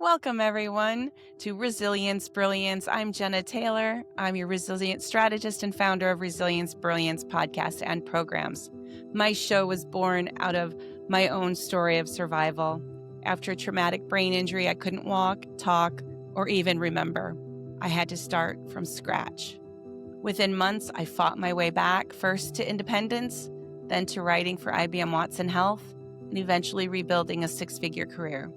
Welcome, everyone, to Resilience Brilliance. I'm Jena Taylor. I'm your resilience strategist and founder of Resilience Brilliance podcast and programs. My show was born out of my own story of survival. After a traumatic brain injury, I couldn't walk, talk, or even remember. I had to start from scratch. Within months, I fought my way back, first to independence, then to writing for IBM Watson Health, and eventually rebuilding a six-figure career.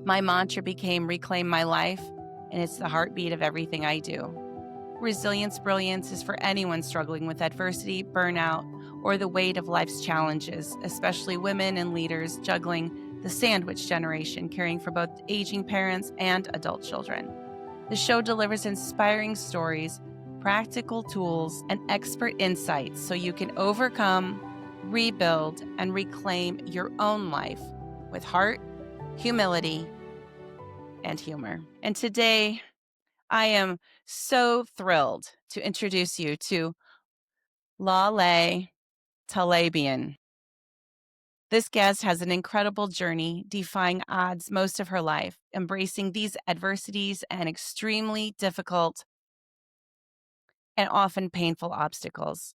My mantra became Reclaim My Life, and it's the heartbeat of everything I do. Resilience Brilliance is for anyone struggling with adversity, burnout, or the weight of life's challenges, especially women and leaders juggling the sandwich generation, caring for both aging parents and adult children. The show delivers inspiring stories, practical tools, and expert insights so you can overcome, rebuild, and reclaim your own life with heart, humility, and humor. And today, I am so thrilled to introduce you to Laleh Talabian. This guest has an incredible journey, defying odds most of her life, embracing these adversities and extremely difficult and often painful obstacles.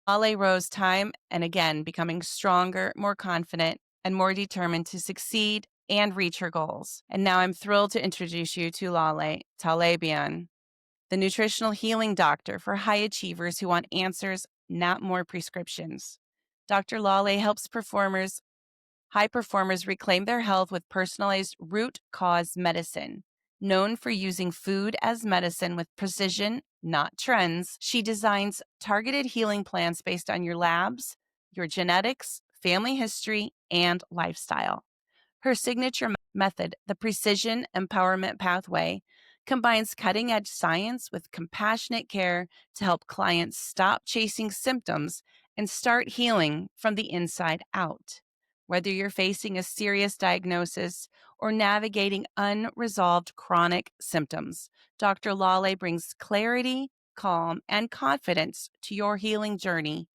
Laleh rose time and again, becoming stronger, more confident, and more determined to succeed and reach her goals. And now I'm thrilled to introduce you to Laleh Talabian, the nutritional healing doctor for high achievers who want answers, not more prescriptions. Dr. Laleh helps high performers reclaim their health with personalized root cause medicine. Known for using food as medicine with precision, not trends, she designs targeted healing plans based on your labs, your genetics, family history, and lifestyle. Her signature method, the Precision Empowerment Pathway, combines cutting-edge science with compassionate care to help clients stop chasing symptoms and start healing from the inside out. Whether you're facing a serious diagnosis or navigating unresolved chronic symptoms, Dr. Laleh brings clarity, calm, and confidence to your healing journey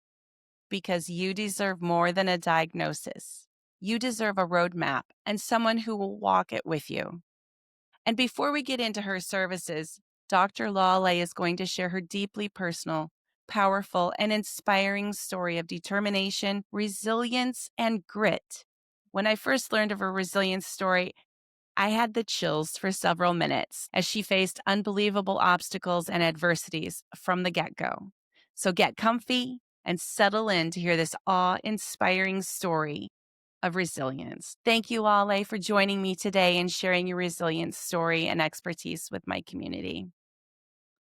because you deserve more than a diagnosis. You deserve a roadmap and someone who will walk it with you. And before we get into her services, Dr. Laleh is going to share her deeply personal, powerful, and inspiring story of determination, resilience, and grit. When I first learned of her resilience story, I had the chills for several minutes as she faced unbelievable obstacles and adversities from the get-go. So get comfy and settle in to hear this awe-inspiring story of resilience. Thank you, Laleh, for joining me today and sharing your resilience story and expertise with my community.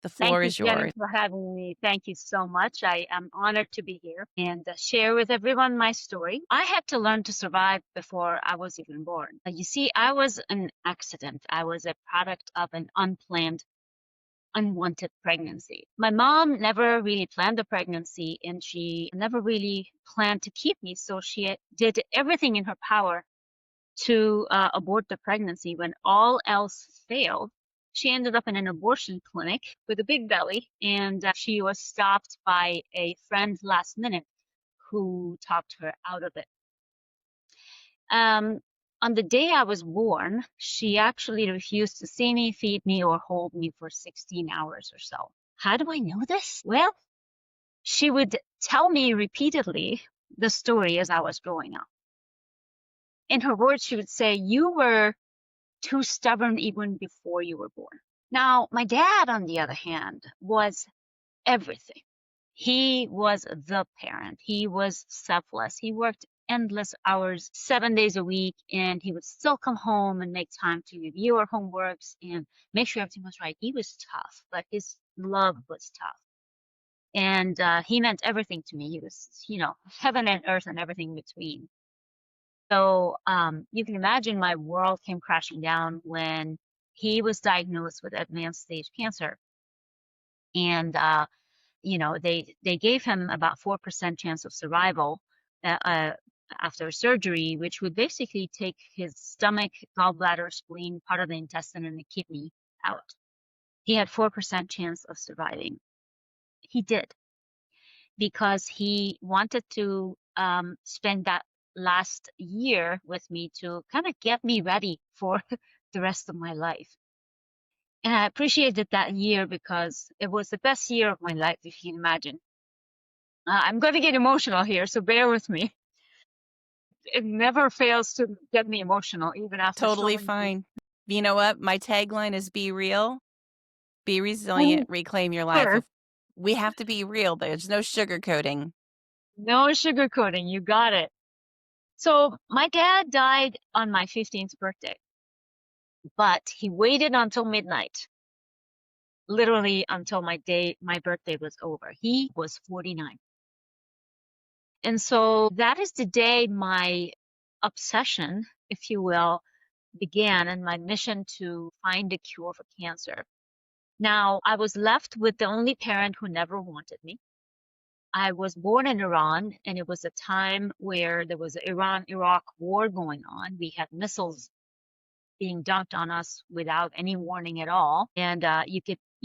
The Thank floor you, is Jenny, yours. for having me. Thank you so much. I am honored to be here and share with everyone my story. I had to learn to survive before I was even born. You see, I was an accident. I was a product of an unplanned, unwanted pregnancy. My mom never really planned the pregnancy, and she never really planned to keep me. So she did everything in her power to abort the pregnancy. When all else failed, she ended up in an abortion clinic with a big belly, and she was stopped by a friend last minute who talked her out of it. On the day I was born, she actually refused to see me, feed me, or hold me for 16 hours or so. How do I know this? Well, she would tell me repeatedly the story as I was growing up. In her words, she would say, "You were too stubborn even before you were born." Now, my dad, on the other hand, was everything. He was the parent. He was selfless. He worked endless hours, 7 days a week, and he would still come home and make time to review our homeworks and make sure everything was right. He was tough, but his love was tough. And he meant everything to me. He was, heaven and earth and everything in between. So you can imagine my world came crashing down when he was diagnosed with advanced stage cancer. And, they gave him about 4% chance of survival after surgery, which would basically take his stomach, gallbladder, spleen, part of the intestine, and the kidney out. He had 4% chance of surviving. He did, because he wanted to spend that last year with me to kind of get me ready for the rest of my life. And I appreciated that year because it was the best year of my life, if you can imagine. I'm going to get emotional here, so bear with me. It never fails to get me emotional, even after so Totally many years. fine. You know what? My tagline is be real, be resilient, Oh, reclaim your life. sure. We have to be real. There's no sugarcoating. No sugarcoating. You got it. So my dad died on my 15th birthday, but he waited until midnight, literally until my birthday was over. He was 49. And so that is the day my obsession, if you will, began, and my mission to find a cure for cancer. Now, I was left with the only parent who never wanted me. I was born in Iran, and it was a time where there was an Iran-Iraq war going on. We had missiles being dumped on us without any warning at all. And you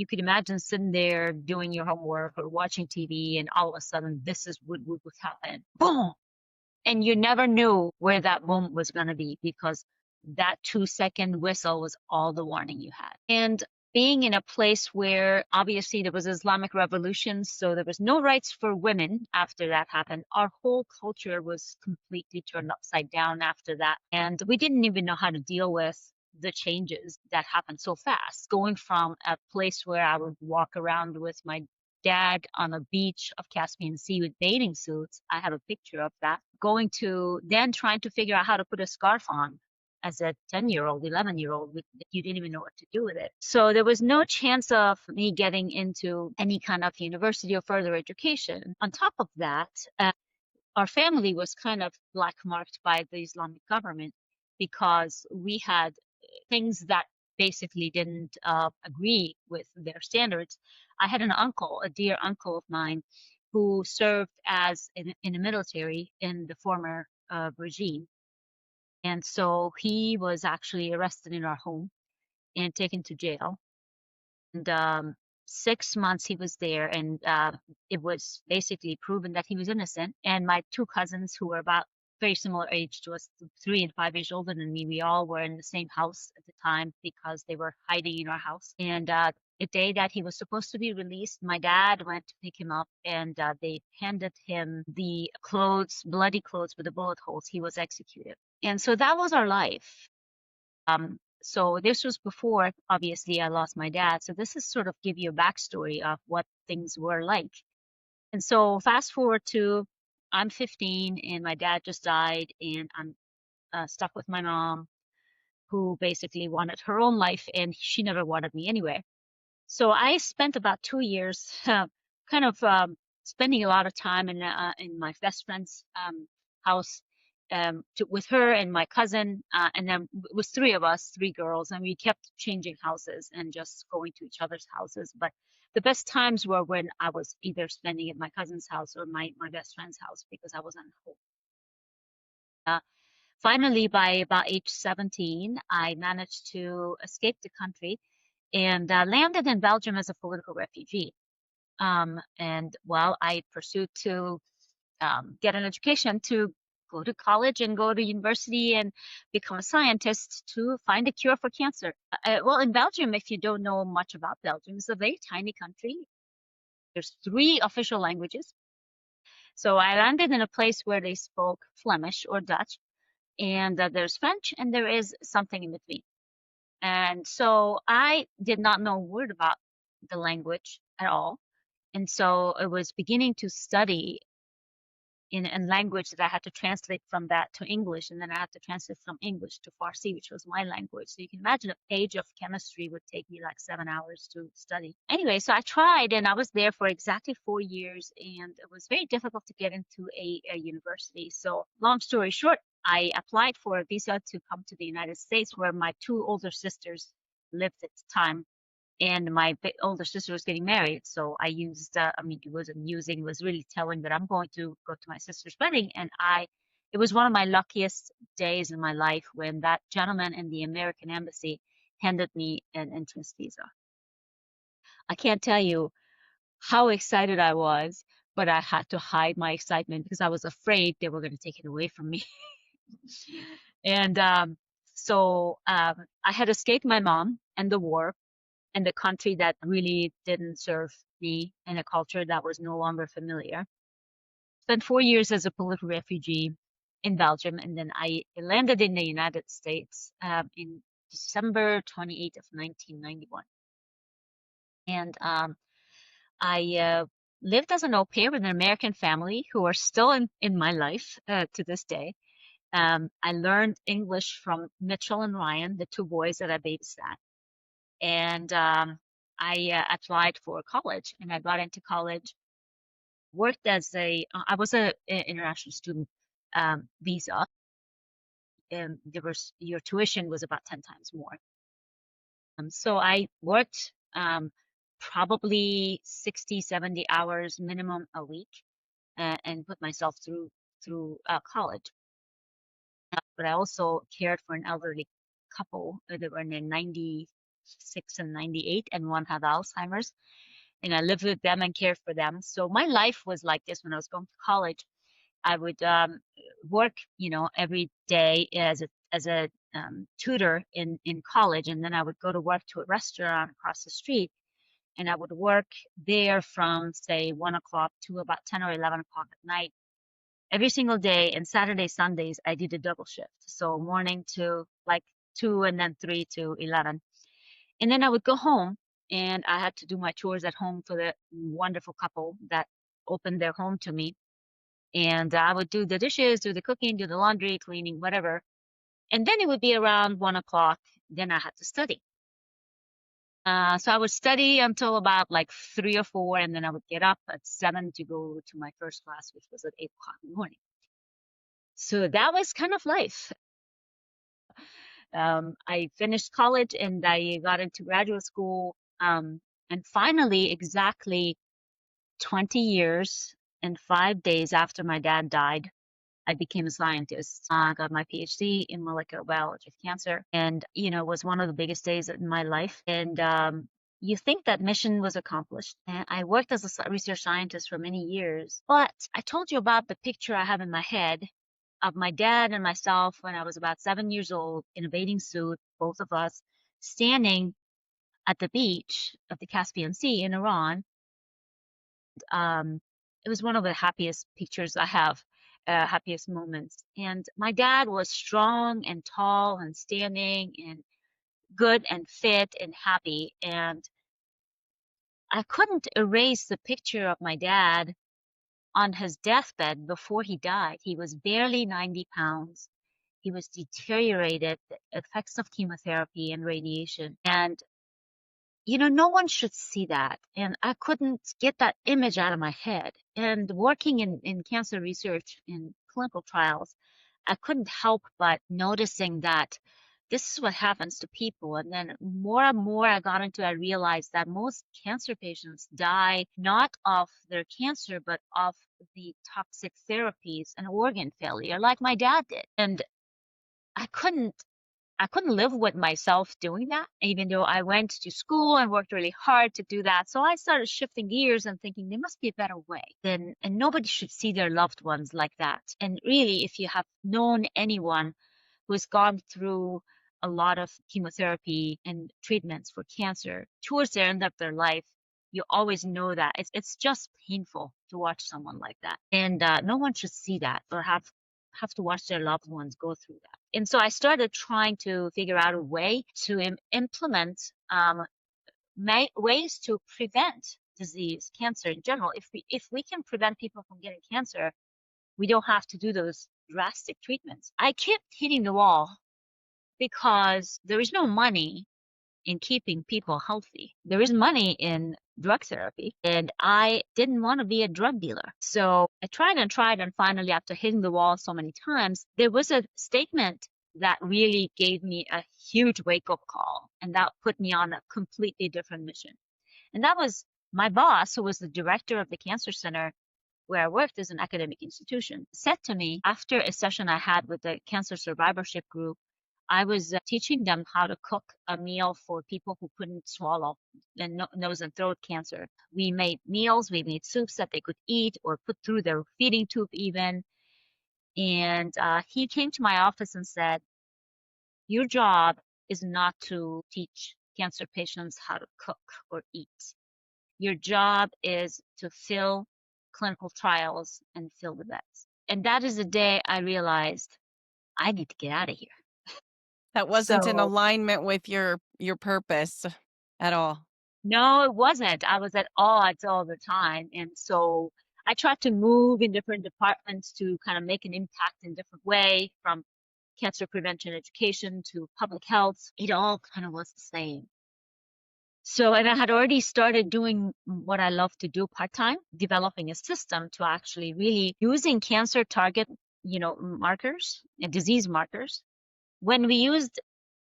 could imagine sitting there doing your homework or watching TV, and all of a sudden this is what would happen. Boom! And you never knew where that moment was going to be because that 2-second whistle was all the warning you had. And being in a place where obviously there was Islamic revolution, so there was no rights for women after that happened. Our whole culture was completely turned upside down after that. And we didn't even know how to deal with the changes that happened so fast. Going from a place where I would walk around with my dad on a beach of Caspian Sea with bathing suits. I have a picture of that. Going to then trying to figure out how to put a scarf on as a 10-year-old, 11-year-old, you didn't even know what to do with it. So there was no chance of me getting into any kind of university or further education. On top of that, our family was kind of black marked by the Islamic government because we had things that basically didn't agree with their standards. I had an uncle, a dear uncle of mine, who served as in the military in the former regime. And so he was actually arrested in our home and taken to jail. And 6 months he was there, and it was basically proven that he was innocent. And my two cousins, who were about very similar age to us, 3 and 5 years older than me, we all were in the same house at the time because they were hiding in our house. And the day that he was supposed to be released, my dad went to pick him up, and they handed him the clothes, bloody clothes with the bullet holes. He was executed. And so that was our life. So this was before, obviously, I lost my dad. So this is sort of give you a backstory of what things were like. And so fast forward to I'm 15 and my dad just died, and I'm stuck with my mom, who basically wanted her own life, and she never wanted me anyway. So I spent about 2 years kind of spending a lot of time in my best friend's house with her and my cousin. And then it was three of us, three girls, and we kept changing houses and just going to each other's houses. But the best times were when I was either spending at my cousin's house or my best friend's house because I wasn't home. Finally, by about age 17, I managed to escape the country and landed in Belgium as a political refugee. And well, I pursued to get an education to go to college and go to university and become a scientist to find a cure for cancer. Well, in Belgium, if you don't know much about Belgium, it's a very tiny country. There's 3 official languages. So I landed in a place where they spoke Flemish or Dutch, and there's French, and there is something in between. And so I did not know a word about the language at all. And so I was beginning to study in language that I had to translate from that to English, and then I had to translate from English to Farsi, which was my language. So you can imagine a page of chemistry would take me like 7 hours to study. Anyway, so I tried, and I was there for exactly 4 years, and it was very difficult to get into a university. So long story short, I applied for a visa to come to the United States, where my 2 older sisters lived at the time, and my older sister was getting married. So I used, I mean, it wasn't using, it was really telling that I'm going to go to my sister's wedding. And it was one of my luckiest days in my life when that gentleman in the American embassy handed me an entrance visa. I can't tell you how excited I was but I had to hide my excitement because I was afraid they were going to take it away from me. And I had escaped my mom and the war and the country that really didn't serve me and a culture that was no longer familiar. Spent 4 years as a political refugee in Belgium, and then I landed in the United States in December 28th of 1991. And I lived as an au pair with an American family who are still in my life to this day. I learned English from Mitchell and Ryan, the two boys that I babysat. And I applied for college, and I got into college, worked as I was a international student visa, and your tuition was about 10 times more. So I worked probably 60, 70 hours minimum a week and put myself through college. But I also cared for an elderly couple. They were in their 96 and 98, and one had Alzheimer's. And I lived with them and cared for them. So my life was like this when I was going to college. I would work, every day as a tutor in college, and then I would go to work to a restaurant across the street, and I would work there from say 1 o'clock to about 10 or 11 o'clock at night every single day. And Saturday, Sundays, I did a double shift, so morning to like 2 and then 3 to 11, and then I would go home and I had to do my chores at home for the wonderful couple that opened their home to me. And I would do the dishes, do the cooking, do the laundry, cleaning, whatever. And then it would be around 1 o'clock. Then I had to study. So I would study until about like 3 or 4, and then I would get up at 7 to go to my first class, which was at 8 o'clock in the morning. So that was kind of life. I finished college and I got into graduate school. And finally, exactly 20 years and 5 days after my dad died, I became a scientist. I got my PhD in molecular biology of cancer, and it was one of the biggest days in my life. And you think that mission was accomplished. And I worked as a research scientist for many years, but I told you about the picture I have in my head of my dad and myself when I was about 7 years old in a bathing suit, both of us standing at the beach of the Caspian Sea in Iran. It was one of the happiest pictures I have, happiest moments. And my dad was strong and tall and standing and good and fit and happy. And I couldn't erase the picture of my dad on his deathbed before he died. He was barely 90 pounds. He was deteriorated, the effects of chemotherapy and radiation. And no one should see that. And I couldn't get that image out of my head. And working in cancer research in clinical trials, I couldn't help but noticing that this is what happens to people. And then more and more I realized that most cancer patients die not of their cancer, but of the toxic therapies and organ failure, like my dad did. And I couldn't live with myself doing that, even though I went to school and worked really hard to do that. So I started shifting gears and thinking there must be a better way. And nobody should see their loved ones like that. And really, if you have known anyone who has gone through a lot of chemotherapy and treatments for cancer towards the end of their life, you always know that it's just painful to watch someone like that. And no one should see that or have to watch their loved ones go through that. And so I started trying to figure out a way to implement ways to prevent disease, cancer in general. If we can prevent people from getting cancer, we don't have to do those drastic treatments. I kept hitting the wall because there is no money in keeping people healthy. There is money in drug therapy, and I didn't want to be a drug dealer. So I tried, and finally, after hitting the wall so many times, there was a statement that really gave me a huge wake-up call, and that put me on a completely different mission. And that was my boss, who was the director of the cancer center where I worked as an academic institution, said to me after a session I had with the cancer survivorship group, I was teaching them how to cook a meal for people who couldn't swallow and nose and throat cancer. We made meals, we made soups that they could eat or put through their feeding tube even. And he came to my office and said, your job is not to teach cancer patients how to cook or eat. Your job is to fill clinical trials and fill the beds. And that is the day I realized I need to get out of here. That wasn't in So alignment with your purpose at all. no, it wasn't. I was at odds all the time. And so I tried to move in different departments to kind of make an impact in different way, from cancer prevention education to public health. It all kind of was the same. So, and I had already started doing what I love to do part-time, developing a system to actually really using cancer target, markers and disease markers. When we used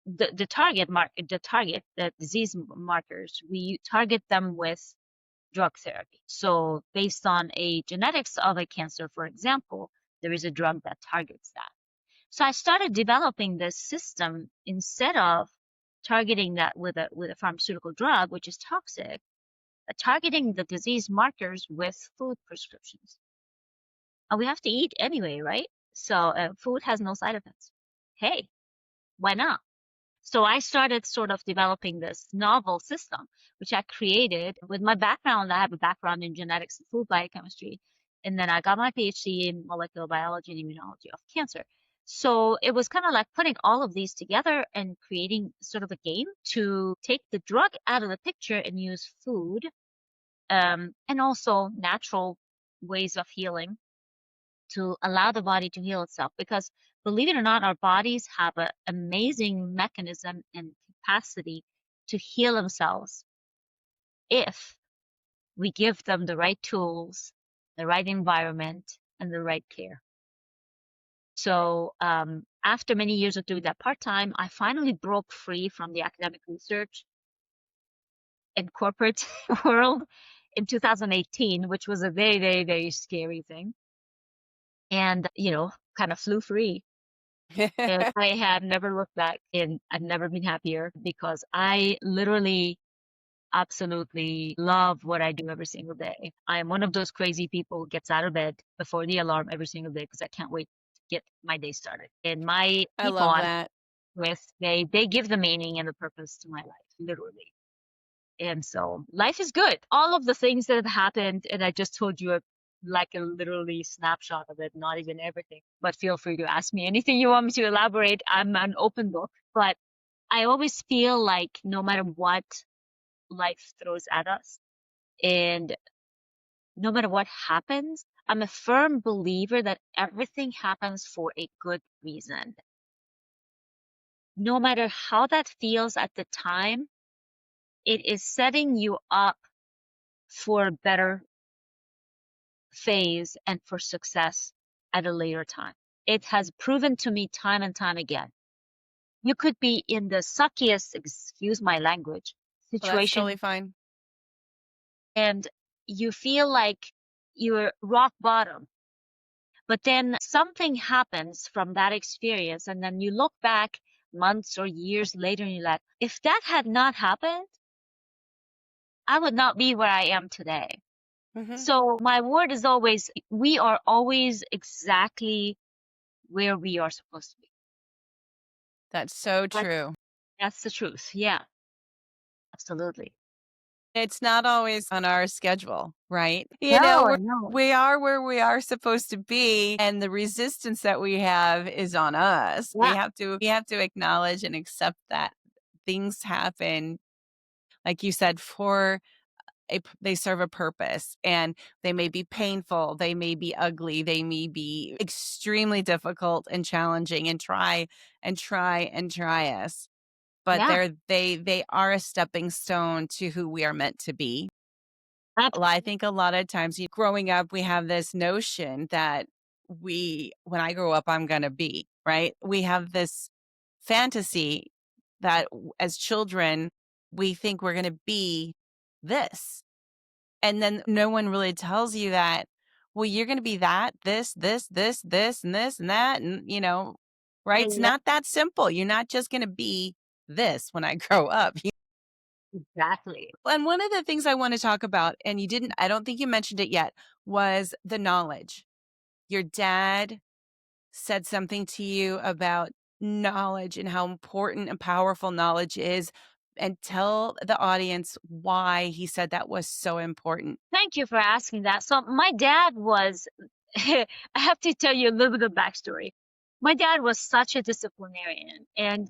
the disease markers, we target them with drug therapy. So based on a genetics of a cancer, for example, there is a drug that targets that. So I started developing this system instead of targeting that with a pharmaceutical drug, which is toxic, targeting the disease markers with food prescriptions. And we have to eat anyway, right? So food has no side effects. Hey, why not? So I started sort of developing this novel system, which I created with my background. I have a background in genetics and food biochemistry. And then I got my PhD in molecular biology and immunology of cancer. So it was kind of like putting all of these together and creating sort of a game to take the drug out of the picture and use food, and also natural ways of healing to allow the body to heal itself. Because believe it or not, our bodies have an amazing mechanism and capacity to heal themselves if we give them the right tools, the right environment, and the right care. So after many years of doing that part-time, I finally broke free from the academic research and corporate world in 2018, which was a very, very, very scary thing. And, kind of flew free. And I have never looked back, and I've never been happier because I literally absolutely love what I do every single day. I am one of those crazy people who gets out of bed before the alarm every single day because I can't wait to get my day started. And my I people love I'm that. with, they give the meaning and the purpose to my life, literally. And so life is good. All of the things that have happened, and I just told you like a literally snapshot of it, not even everything. But feel free to ask me anything you want me to elaborate. I'm an open book. But I always feel like no matter what life throws at us, and no matter what happens, I'm a firm believer that everything happens for a good reason. No matter how that feels at the time, it is setting you up for a better phase and for success at a later time. It has proven to me time and time again. You could be in the suckiest, excuse my language, Well, that's totally situation, fine. and you feel like you're rock bottom. But then something happens from that experience, and then you look back months or years later and you're like, if that had not happened, I would not be where I am today. Hmm. So my word is always, we are always exactly where we are supposed to be. That's so That's true. that's the truth. Yeah, absolutely. It's not always on our schedule, right? No, We're, no. we are where we are supposed to be, and the resistance that we have is on us. Yeah, We have to acknowledge and accept that things happen, like you said, for they serve a purpose, and they may be painful, they may be ugly, they may be extremely difficult and challenging, and try and try and try us. But yeah, they are a stepping stone to who we are meant to be. Well, I think absolutely. a lot of times growing up, we have this notion that when I grow up, I'm going to be, right? We have this fantasy that as children, we think we're going to be this. And then no one really tells you that, well, you're going to be that, this, and this, and that. And, right? It's Yeah, not that simple. You're not just going to be this when I grow up. exactly. And one of the things I want to talk about, and you didn't, I don't think you mentioned it yet, was the knowledge. Your dad said something to you about knowledge and how important and powerful knowledge is. And tell the audience why he said that was so important. Thank you for asking that. So my dad was, I have to tell you a little bit of backstory. My dad was such a disciplinarian. And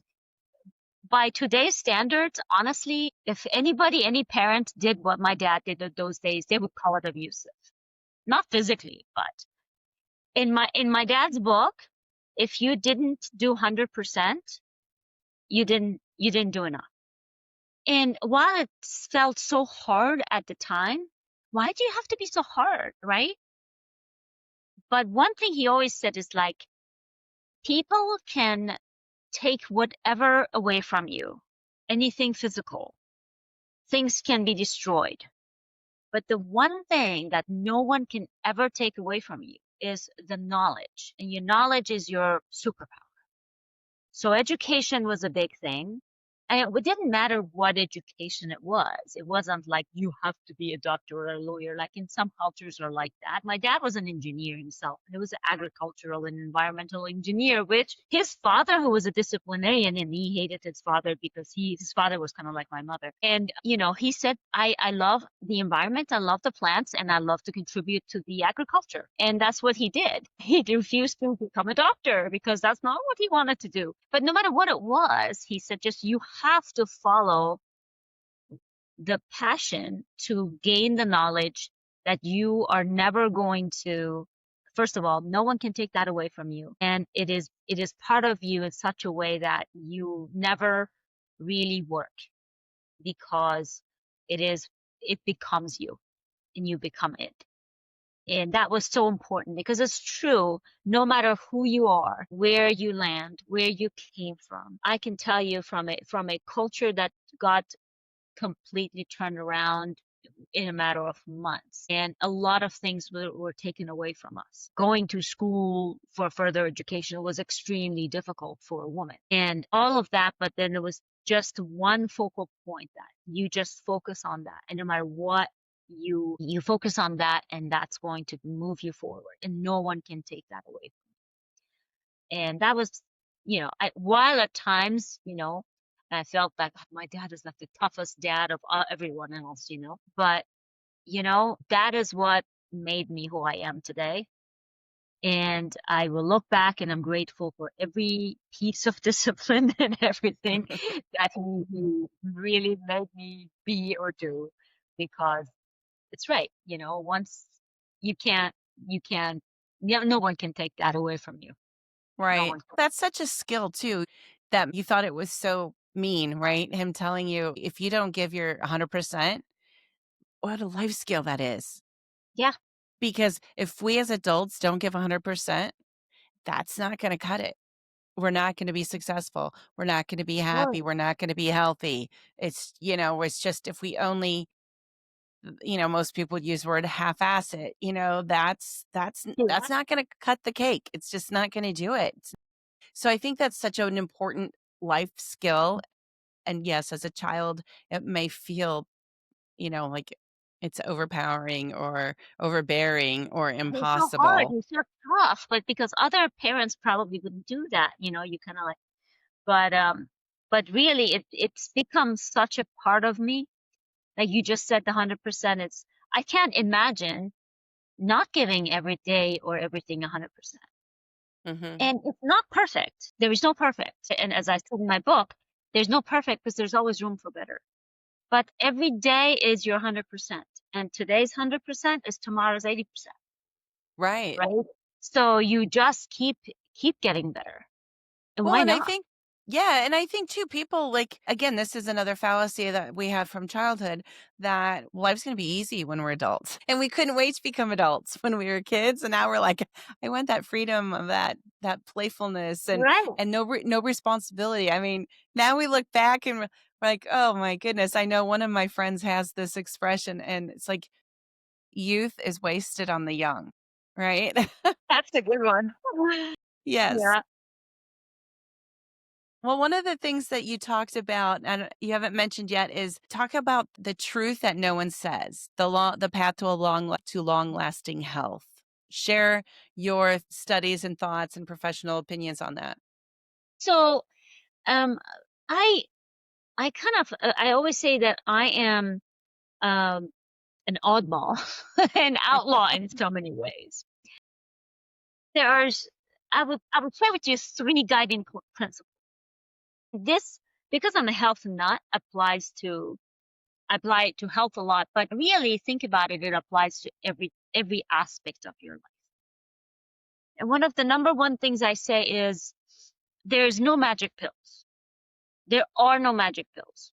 by today's standards, honestly, if anybody, any parent did what my dad did in those days, they would call it abusive. Not physically, but in my dad's book, if you didn't do 100%, you didn't do enough. And while it felt so hard at the time, why do you have to be so hard, right? But one thing he always said is like, people can take whatever away from you, anything physical, things can be destroyed. But the one thing that no one can ever take away from you is the knowledge. And your knowledge is your superpower. So education was a big thing. And it didn't matter what education it was. It wasn't like you have to be a doctor or a lawyer. Like in some cultures are like that. My dad was an engineer himself. And he was an agricultural and environmental engineer, which his father, who was a disciplinarian, and he hated his father because his father was kind of like my mother. And, he said, I love the environment. I love the plants and I love to contribute to the agriculture. And that's what he did. He refused to become a doctor because that's not what he wanted to do. But no matter what it was, he said, just you have to follow the passion to gain the knowledge that you are never going to. First of all, no one can take that away from you. And it is part of you in such a way that you never really work because it becomes you and you become it. And that was so important because it's true, no matter who you are, where you land, where you came from. I can tell you from a culture that got completely turned around in a matter of months. And a lot of things were taken away from us. Going to school for further education was extremely difficult for a woman. And all of that, but then there was just one focal point that you just focus on that. And no matter what, you focus on that and that's going to move you forward. And no one can take that away from you. And that was, while at times, I felt like my dad is like the toughest dad of everyone else, but that is what made me who I am today. And I will look back and I'm grateful for every piece of discipline and everything that he really made me be or do, because it's right. Once you can't, you can, no one can take that away from you. No Right. one can. That's such a skill too, that you thought it was so mean, right? Him telling you if you don't give your 100%, what a life skill that is. Yeah. Because if we as adults don't give 100%, that's not going to cut it. We're not going to be successful. We're not going to be Sure. happy. We're not going to be healthy. It's just if we only, most people use the word half-ass it, that's Yeah. not going to cut the cake. It's just not going to do it. So I think that's such an important life skill. And yes, as a child, it may feel, like it's overpowering or overbearing or It's so hard. impossible. It's so tough, but because other parents probably wouldn't do that, you kind of like, but really it's become such a part of me. Like you just said, the 100%, I can't imagine not giving every day or everything 100%. Hmm. And it's not perfect. There is no perfect. And as I said in my book, there's no perfect because there's always room for better. But every day is your 100%. And today's 100% is tomorrow's 80%, Right. right? So you just keep getting better. And Well, why and I not? think, yeah, and I think too, people like, again, this is another fallacy that we have from childhood, that life's going to be easy when we're adults. And we couldn't wait to become adults when we were kids. And now we're like, I want that freedom of that playfulness and, Right. no responsibility. I mean, now we look back and we're like, oh my goodness. I know one of my friends has this expression and it's like, youth is wasted on the young, right? That's a good one. Yes. Yeah. Well, one of the things that you talked about and you haven't mentioned yet is talk about the truth that no one says, the path to long-lasting health. Share your studies and thoughts and professional opinions on that. So, um, I I always say that I am um, an oddball, an outlaw in so many ways. There's, I would share with you three guiding principles. This, because I'm a health nut, apply it to health a lot, but really think about it, it applies to every aspect of your life. And one of the number one things I say is there's no magic pills. There are no magic pills.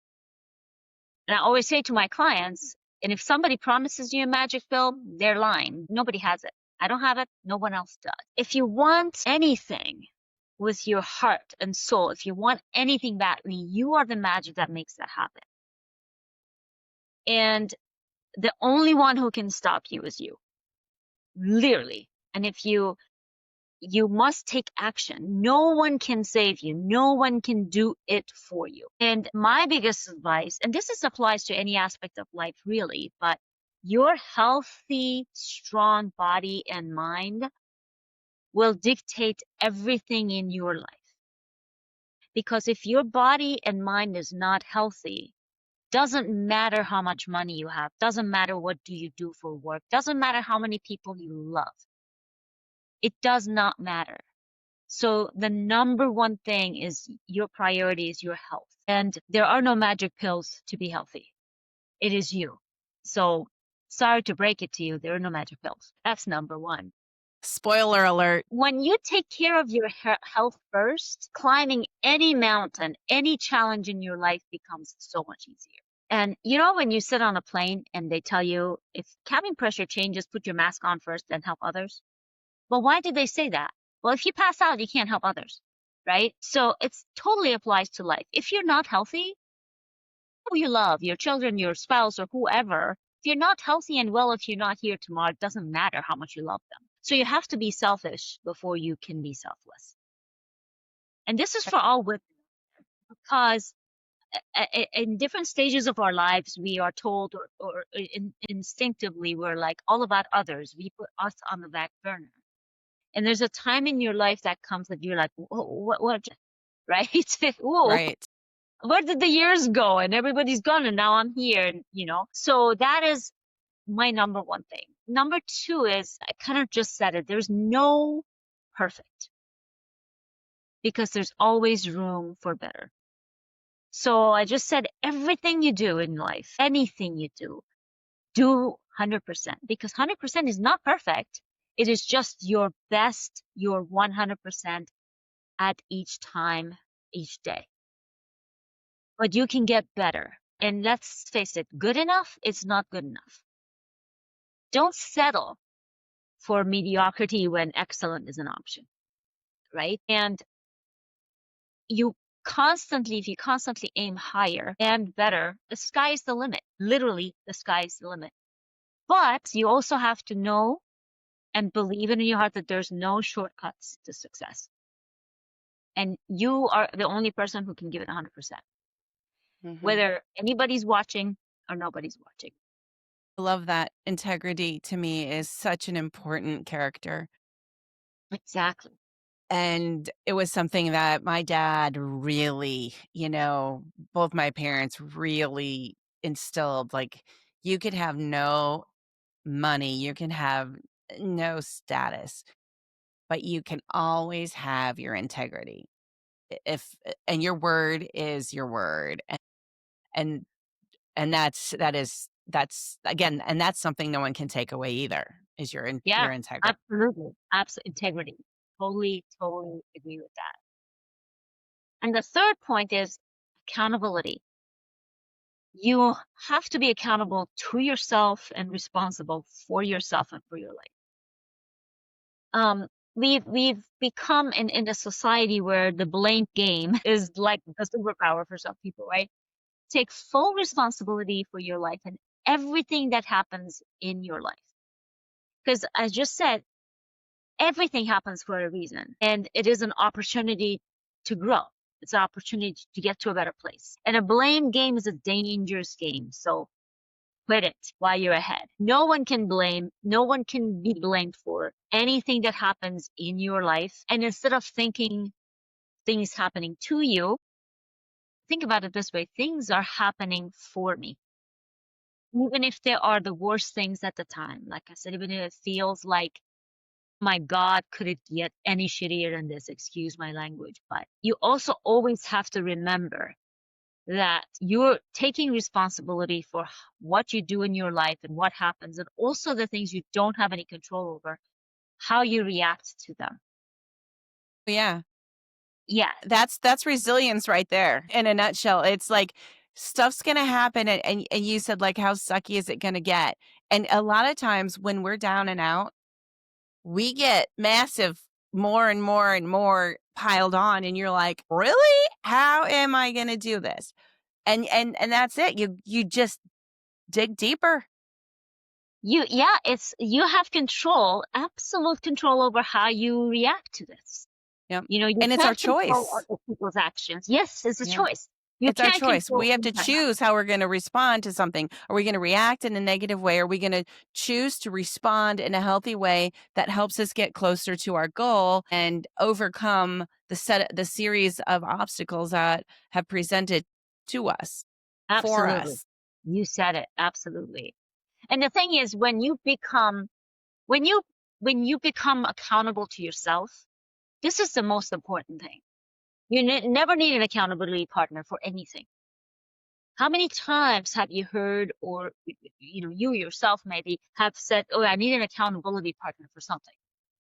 And I always say to my clients, and if somebody promises you a magic pill, they're lying. Nobody has it. I don't have it. No one else does. If you want anything with your heart and soul, if you want anything badly, you are the magic that makes that happen. And the only one who can stop you is you, literally. And if you must take action. No one can save you. No one can do it for you. And my biggest advice, and this applies to any aspect of life really, but your healthy, strong body and mind will dictate everything in your life. Because if your body and mind is not healthy, doesn't matter how much money you have, doesn't matter what do you do for work, doesn't matter how many people you love. It does not matter. So the number one thing is your priority is your health. And there are no magic pills to be healthy. It is you. So sorry to break it to you, there are no magic pills. That's number one. Spoiler alert. When you take care of your health first, climbing any mountain, any challenge in your life becomes so much easier. And you know, when you sit on a plane and they tell you if cabin pressure changes, put your mask on first and help others. Well, why did they say that? Well, if you pass out, you can't help others, right? So it totally applies to life. If you're not healthy, who you love, your children, your spouse, or whoever, if you're not healthy and well, if you're not here tomorrow, it doesn't matter how much you love them. So you have to be selfish before you can be selfless. And this is for all women, because in different stages of our lives, we are told or instinctively, we're like all about others. We put us on the back burner. And there's a time in your life that comes that you're like, what, right? Whoa, Right. where did the years go? And everybody's gone, and now I'm here, and So that is my number one thing. Number two is, I kind of just said it, there's no perfect, because there's always room for better. So I just said everything you do in life, anything you do 100%, because 100% is not perfect. It is just your best, your 100% at each time, each day. But you can get better. And let's face it, good enough is not good enough. Don't settle for mediocrity when excellent is an option, right? And if you constantly aim higher and better, the sky is the limit. Literally, the sky is the limit. But you also have to know and believe in your heart that there's no shortcuts to success. And you are the only person who can give it 100%, whether anybody's watching or nobody's watching. I love that. Integrity to me is such an important character. Exactly. And it was something that my dad really, both my parents really instilled. Like, you could have no money, you can have no status, but you can always have your integrity. And your word is your word. And and that's again, and that's something no one can take away either, is Yeah, your integrity. absolutely. Absolute integrity. Totally agree with that. And the third point is accountability. You have to be accountable to yourself and responsible for yourself and for your life. We've become in a society where the blame game is like the superpower for some people, right? Take full responsibility for your life and everything that happens in your life. Because I just said, everything happens for a reason, and it is an opportunity to grow. It's an opportunity to get to a better place. And a blame game is a dangerous game. So quit it while you're ahead. No one can be blamed for anything that happens in your life. And instead of thinking things happening to you, think about it this way: things are happening for me. Even if they are the worst things at the time, like I said, even if it feels like, my God, could it get any shittier than this? Excuse my language. But you also always have to remember that you're taking responsibility for what you do in your life and what happens, and also the things you don't have any control over, how you react to them. Yeah. Yeah. That's resilience right there in a nutshell. It's like stuff's gonna happen, and you said, like, how sucky is it gonna get? And a lot of times when we're down and out, we get massive more and more and more piled on, and you're like, really? How am I gonna do this? And that's it. You just dig deeper. You have control, absolute control over how you react to this. Yep. You And it's our can't control choice. other people's actions. Yes, it's a Yeah. choice. You It's our can't choice. We control have to choose how we're going to respond to something. Are we going to react in a negative way? Are we going to choose to respond in a healthy way that helps us get closer to our goal and overcome the series of obstacles that have presented to us, for Absolutely. us? You said it. Absolutely. And the thing is, when you become accountable to yourself, this is the most important thing. You never need an accountability partner for anything. How many times have you heard, or you yourself maybe have said, "Oh, I need an accountability partner for something,"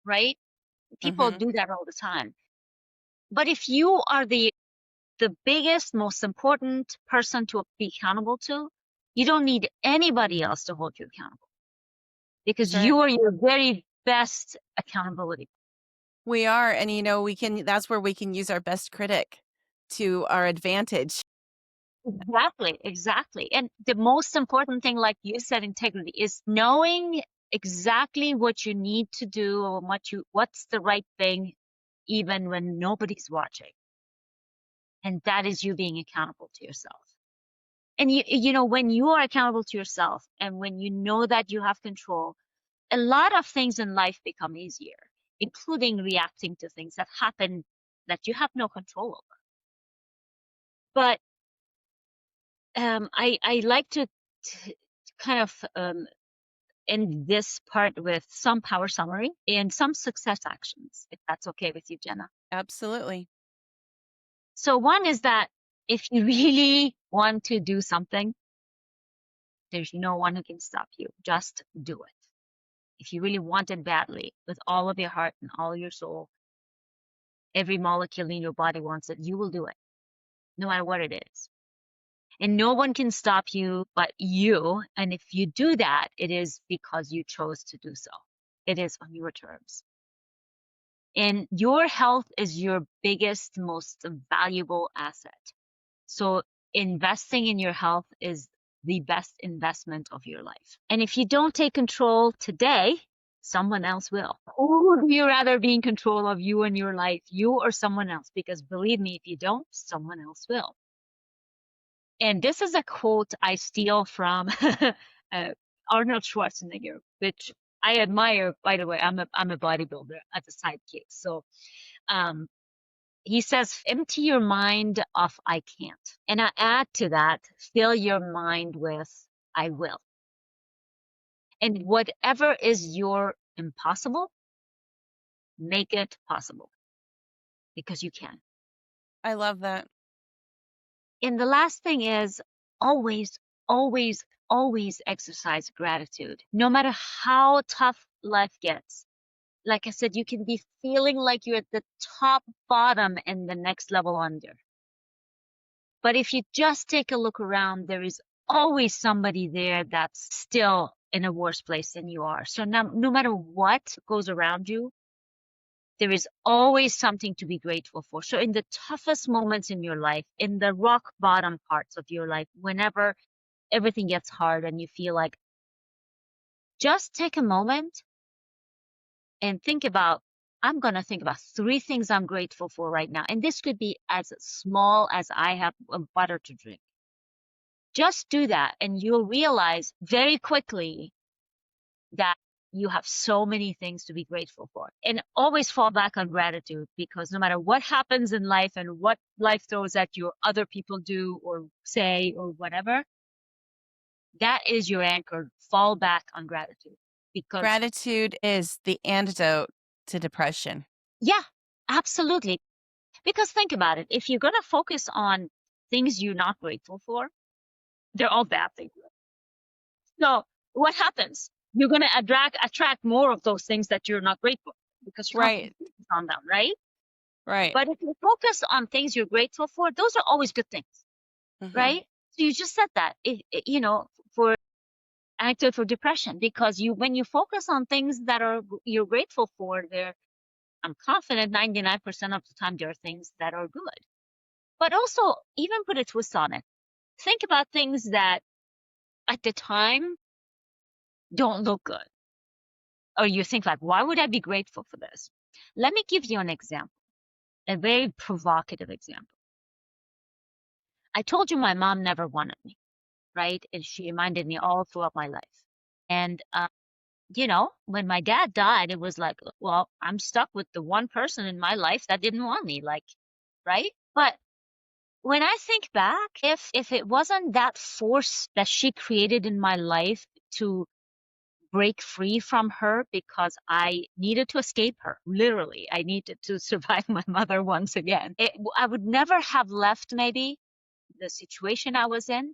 right? People Mm-hmm. do that all the time. But if you are the biggest, most important person to be accountable to, you don't need anybody else to hold you accountable, because That's right. you are your very best accountability. We are. And, that's where we can use our best critic to our advantage. Exactly, exactly. And the most important thing, like you said, integrity, is knowing exactly what you need to do, or what's the right thing, even when nobody's watching. And that is you being accountable to yourself. And when you are accountable to yourself, and when you know that you have control, a lot of things in life become easier, including reacting to things that happen that you have no control over. But I like to kind of end this part with some power summary and some success actions, if that's okay with you, Jena. Absolutely. So one is that if you really want to do something, there's no one who can stop you. Just do it. If you really want it badly, with all of your heart and all your soul, every molecule in your body wants it, you will do it, no matter what it is. And no one can stop you but you. And if you do that, it is because you chose to do so. It is on your terms. And your health is your biggest, most valuable asset. So investing in your health is the best investment of your life. And if you don't take control today, someone else will. Who would you rather be in control of you and your life, you or someone else? Because believe me, if you don't, someone else will. And this is a quote I steal from Arnold Schwarzenegger, which I admire. By the way, I'm a bodybuilder as a sidekick. So he says, empty your mind of I can't. And I add to that, fill your mind with I will. And whatever is your impossible, make it possible, because you can. I love that. And the last thing is, always, always, always exercise gratitude, no matter how tough life gets. Like I said, you can be feeling like you're at the top bottom and the next level under. But if you just take a look around, there is always somebody there that's still in a worse place than you are. So no matter what goes around you, there is always something to be grateful for. So in the toughest moments in your life, in the rock bottom parts of your life, whenever everything gets hard and you feel like, just take a moment and think about I'm going to think about 3 things I'm grateful for right now. And this could be as small as I have a butter to drink. Just do that, and you'll realize very quickly that you have so many things to be grateful for. And always fall back on gratitude, because no matter what happens in life and what life throws at you, or other people do or say or whatever, that is your anchor. Fall back on gratitude. Because, Gratitude is the antidote to depression. yeah, absolutely. Because think about it. If you're going to focus on things you're not grateful for, they're all bad things. So what happens? You're going to attract more of those things that you're not grateful for, because you're Right. concentrating on them, right? Right. But if you focus on things you're grateful for, those are always good things, Mm-hmm. right? So you just said that, for antidote for depression, because when you focus on things that you're grateful for, I'm confident 99% of the time there are things that are good. But also, even put a twist on it. Think about things that at the time don't look good. Or you think like, why would I be grateful for this? Let me give you an example, a very provocative example. I told you my mom never wanted me, right? And she reminded me all throughout my life. And, when my dad died, it was like, well, I'm stuck with the one person in my life that didn't want me, like, right? But when I think back, if it wasn't that force that she created in my life to break free from her, because I needed to escape her. Literally, I needed to survive my mother once again. I would never have left maybe the situation I was in,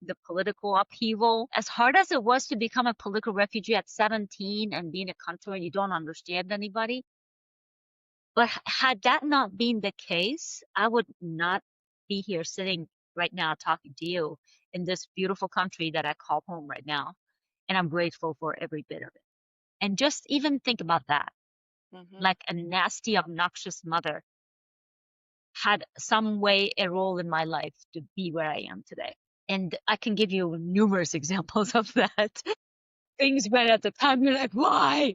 the political upheaval. As hard as it was to become a political refugee at 17 and be in a country where you don't understand anybody. But had that not been the case, I would not be here sitting right now talking to you in this beautiful country that I call home right now. And I'm grateful for every bit of it. And just even think about that. Mm-hmm. Like a nasty, obnoxious mother had some way a role in my life to be where I am today. And I can give you numerous examples of that. Things went at the time, you're like, why?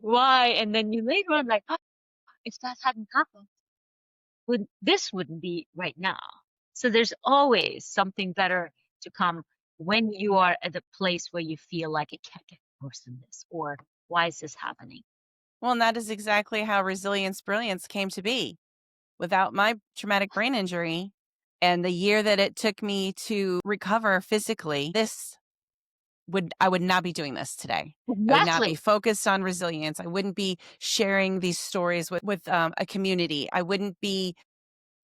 And then you later on like, oh, if that hadn't happened, this wouldn't be right now. So there's always something better to come when you are at a place where you feel like it can't get worse than this, or why is this happening? Well, and that is exactly how Resilience Brilliance came to be. Without my traumatic brain injury and the year that it took me to recover physically, I would not be doing this today. I would not be Exactly. focused on resilience. I wouldn't be sharing these stories with a community. I wouldn't be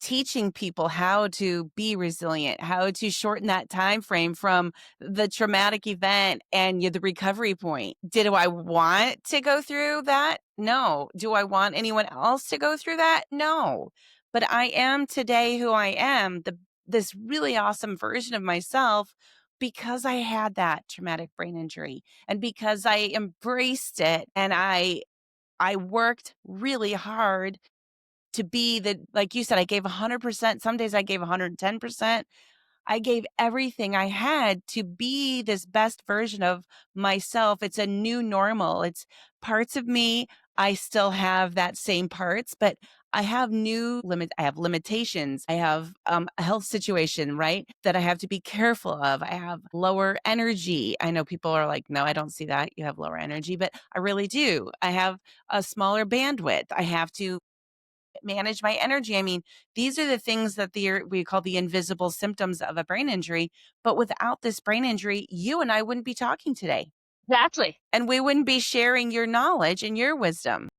teaching people how to be resilient, how to shorten that time frame from the traumatic event and the recovery point. Did I want to go through that? No. Do I want anyone else to go through that? No. But I am today who I am, this really awesome version of myself, because I had that traumatic brain injury and because I embraced it, and I worked really hard to be like you said, I gave 100%. Some days I gave 110%. I gave everything I had to be this best version of myself. It's a new normal. It's parts of me. I still have that same parts, but I have I have limitations. I have a health situation, right? That I have to be careful of. I have lower energy. I know people are like, no, I don't see that. You have lower energy, but I really do. I have a smaller bandwidth. I have to manage my energy. I mean, these are the things that we call the invisible symptoms of a brain injury. But without this brain injury, you and I wouldn't be talking today. Exactly. And we wouldn't be sharing your knowledge and your wisdom.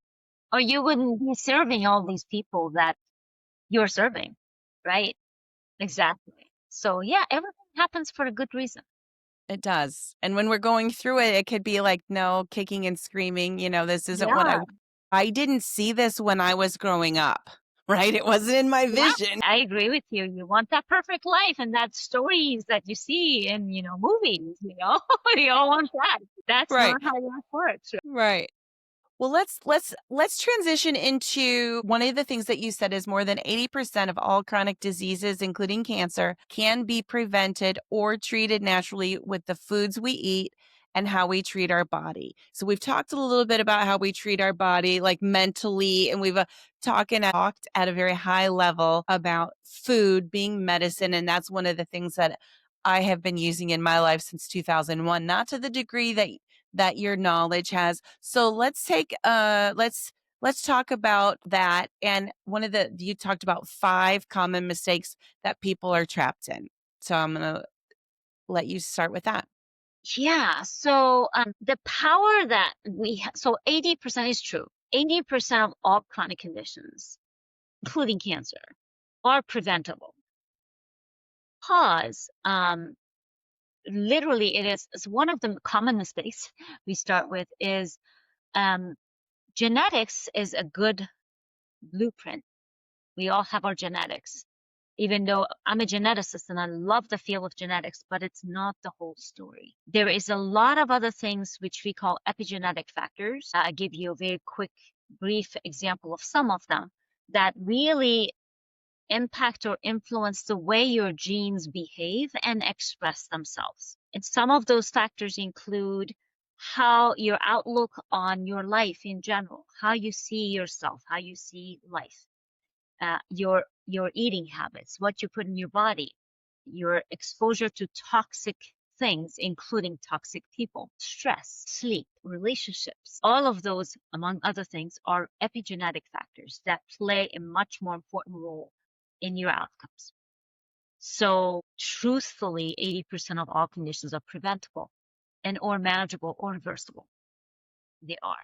Or you wouldn't be serving all these people that you're serving, right? Exactly. So yeah, everything happens for a good reason. It does. And when we're going through it, it could be like, no, kicking and screaming, this isn't what Yeah. I didn't see this when I was growing up, right? It wasn't in my Yeah, vision. I agree with you. You want that perfect life and that stories that you see in, movies, we all want that. That's Right. not how life works. Right. Well, let's transition into one of the things that you said is more than 80% of all chronic diseases, including cancer, can be prevented or treated naturally with the foods we eat and how we treat our body. So we've talked a little bit about how we treat our body, like mentally, and we've talked at a very high level about food being medicine. And that's one of the things that I have been using in my life since 2001, not to the degree that your knowledge has. So let's talk about that. And you talked about 5 common mistakes that people are trapped in. So I'm going to let you start with that. Yeah. So the power that so 80% is true. 80% of all chronic conditions, including cancer, are preventable. Because literally it's one of the common mistakes we start with is genetics is a good blueprint. We all have our genetics. Even though I'm a geneticist and I love the field of genetics, but it's not the whole story. There is a lot of other things which we call epigenetic factors. I'll give you a very quick, brief example of some of them that really impact or influence the way your genes behave and express themselves. And some of those factors include how your outlook on your life in general, how you see yourself, how you see life, your eating habits, what you put in your body, your exposure to toxic things, including toxic people, stress, sleep, relationships. All of those, among other things, are epigenetic factors that play a much more important role in your outcomes. So truthfully, 80% of all conditions are preventable and or manageable or reversible. They are.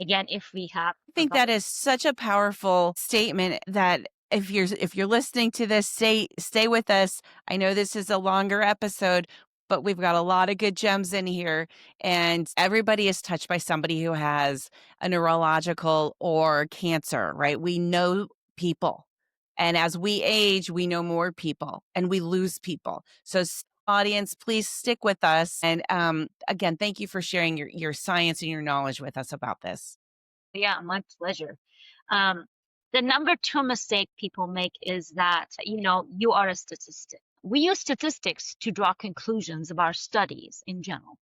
Again, if we have, I think that is such a powerful statement that if you're listening to this, stay with us. I know this is a longer episode, but we've got a lot of good gems in here, and everybody is touched by somebody who has a neurological or cancer, right? We know people. And as we age, we know more people and we lose people. So audience, please stick with us. And again, thank you for sharing your science and your knowledge with us about this. Yeah, my pleasure. The number 2 mistake people make is that, you are a statistic. We use statistics to draw conclusions of our studies in general.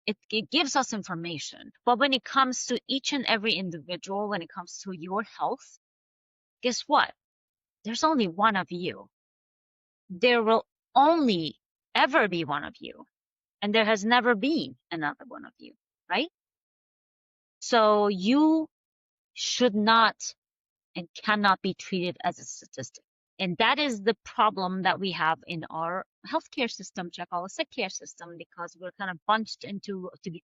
It gives us information. But when it comes to each and every individual, when it comes to your health, guess what? There's only one of you. There will only ever be one of you. And there has never been another one of you, right? So you should not and cannot be treated as a statistic. And that is the problem that we have in our healthcare system, which I call a sick care system, because we're kind of bunched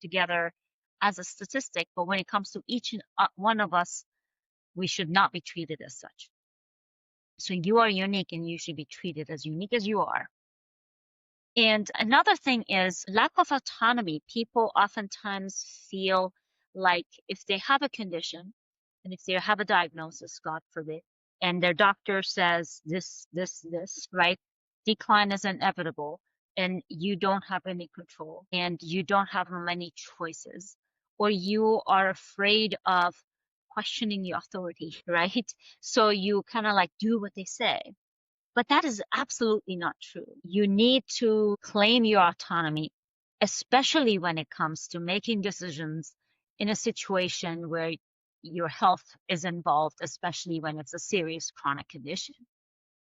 together as a statistic. But when it comes to each one of us, we should not be treated as such. So you are unique and you should be treated as unique as you are. And another thing is lack of autonomy. People oftentimes feel like if they have a condition and if they have a diagnosis, God forbid, and their doctor says this, right? Decline is inevitable and you don't have any control and you don't have many choices, or you are afraid of questioning the authority, right? So you kind of like do what they say. But that is absolutely not true. You need to claim your autonomy, especially when it comes to making decisions in a situation where your health is involved, especially when it's a serious chronic condition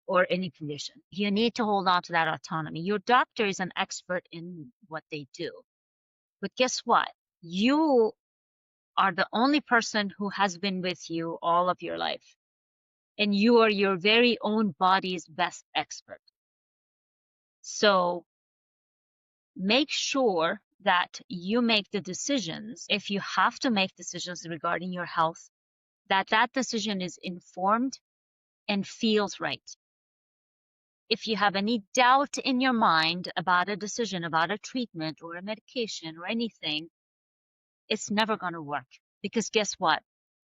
or any condition. You need to hold on to that autonomy. Your doctor is an expert in what they do. But guess what? You are the only person who has been with you all of your life. And you are your very own body's best expert. So make sure that you make the decisions, if you have to make decisions regarding your health, that decision is informed and feels right. If you have any doubt in your mind about a decision, about a treatment or a medication or anything, it's never going to work. Because guess what?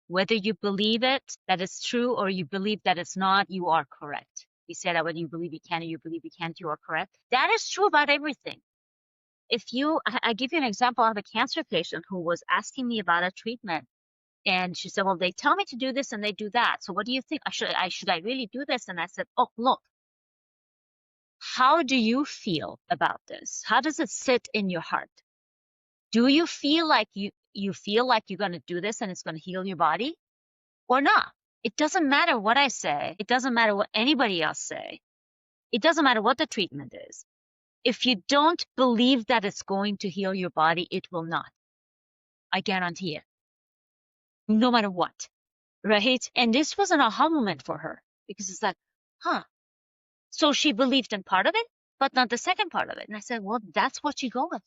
Whether you believe it, that it's true, or you believe that it's not, you are correct. We say that whether you believe you can or you believe you can't, you are correct. That is true about everything. I give you an example of a cancer patient who was asking me about a treatment. And she said, well, they tell me to do this and they do that. So what do you think? Should I really do this? And I said, oh, look, how do you feel about this? How does it sit in your heart? Do you feel like you feel like you're going to do this and it's going to heal your body or not? It doesn't matter what I say. It doesn't matter what anybody else say. It doesn't matter what the treatment is. If you don't believe that it's going to heal your body, it will not. I guarantee it. No matter what. Right? And this was an aha moment for her because it's like, huh. So she believed in part of it, but not the second part of it. And I said, well, that's what you go with.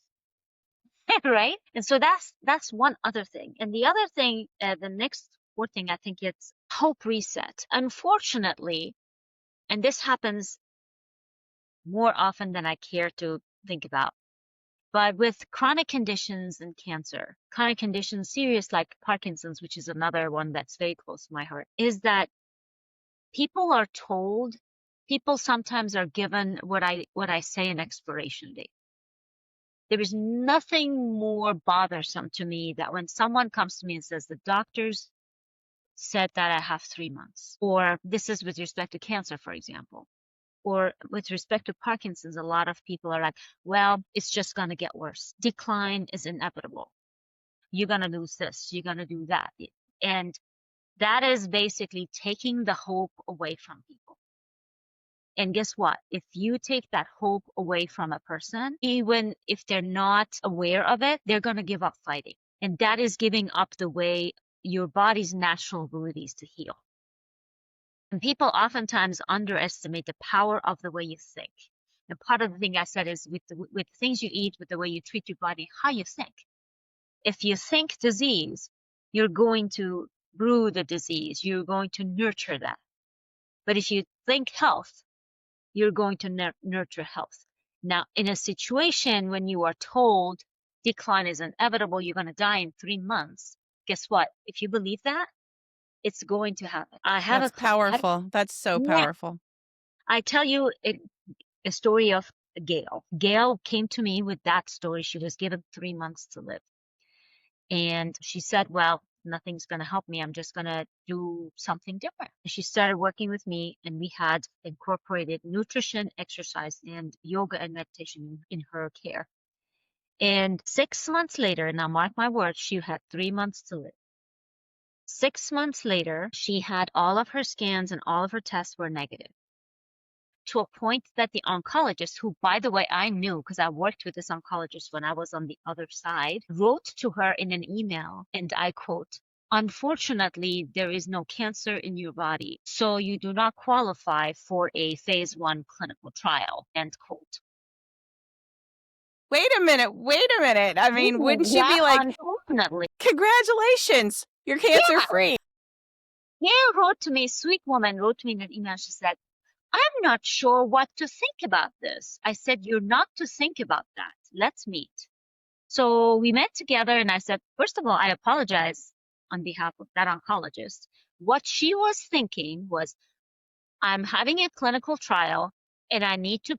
Right? And so that's one other thing. And the other thing, the next fourth thing, I think it's hope reset. Unfortunately, and this happens more often than I care to think about, but with chronic conditions and cancer, chronic conditions, serious like Parkinson's, which is another one that's very close to my heart, is that people are told, people sometimes are given what I say an expiration date. There is nothing more bothersome to me that when someone comes to me and says, the doctors said that I have 3 months, or this is with respect to cancer, for example, or with respect to Parkinson's, a lot of people are like, well, it's just going to get worse. Decline is inevitable. You're going to lose this. You're going to do that. And that is basically taking the hope away from people. And guess what? If you take that hope away from a person, even if they're not aware of it, they're going to give up fighting. And that is giving up the way your body's natural abilities to heal. And people oftentimes underestimate the power of the way you think. And part of the thing I said is with things you eat, with the way you treat your body, how you think. If you think disease, you're going to brew the disease. You're going to nurture that. But if you think health, you're going to nurture health. Now, in a situation when you are told decline is inevitable, you're going to die in 3 months, guess what? If you believe that, it's going to happen. That's powerful. That's so powerful. I tell you a story of Gail. Gail came to me with that story. She was given 3 months to live. And she said, well, nothing's going to help me. I'm just going to do something different. She started working with me, and we had incorporated nutrition, exercise, and yoga and meditation in her care. And 6 months later, now mark my words, she had 3 months to live. 6 months later, she had all of her scans and all of her tests were negative, to a point that the oncologist, who, by the way, I knew because I worked with this oncologist when I was on the other side, wrote to her in an email, and I quote, unfortunately, there is no cancer in your body, so you do not qualify for a phase 1 clinical trial, end quote. Wait a minute. I mean, wouldn't she be like, unfortunately, congratulations, you're cancer free? Gail wrote to me, sweet woman wrote to me in an email. She said, I'm not sure what to think about this. I said, you're not to think about that. Let's meet. So we met together, and I said, first of all, I apologize on behalf of that oncologist. What she was thinking was, I'm having a clinical trial, and I need to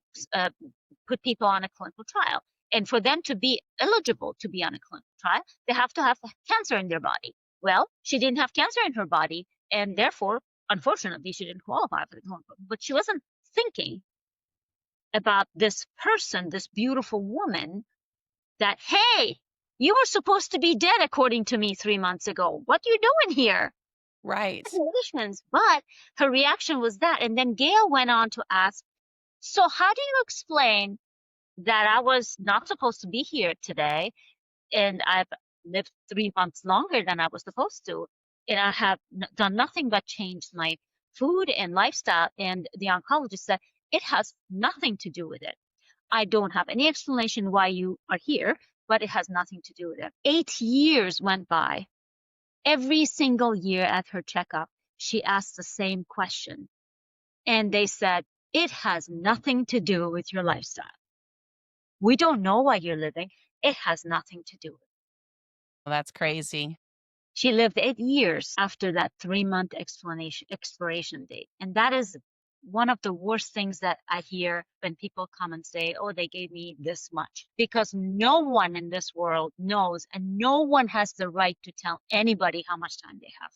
put people on a clinical trial. And for them to be eligible to be on a clinical trial, they have to have cancer in their body. Well, she didn't have cancer in her body, and therefore, unfortunately, she didn't qualify for the clinical. But she wasn't thinking about this person, this beautiful woman, that, hey, you were supposed to be dead according to me 3 months ago. What are you doing here? Right. Congratulations. But her reaction was that. And then Gail went on to ask, so how do you explain that I was not supposed to be here today, and I've lived 3 months longer than I was supposed to, and I have done nothing but change my food and lifestyle? And the oncologist said, it has nothing to do with it. I don't have any explanation why you are here, but it has nothing to do with it. 8 years went by. Every single year at her checkup, she asked the same question. And they said, it has nothing to do with your lifestyle. We don't know why you're living. It has nothing to do with it. Well, that's crazy. She lived 8 years after that 3-month expiration date. And that is one of the worst things that I hear when people come and say, oh, they gave me this much. Because no one in this world knows, and no one has the right to tell anybody how much time they have.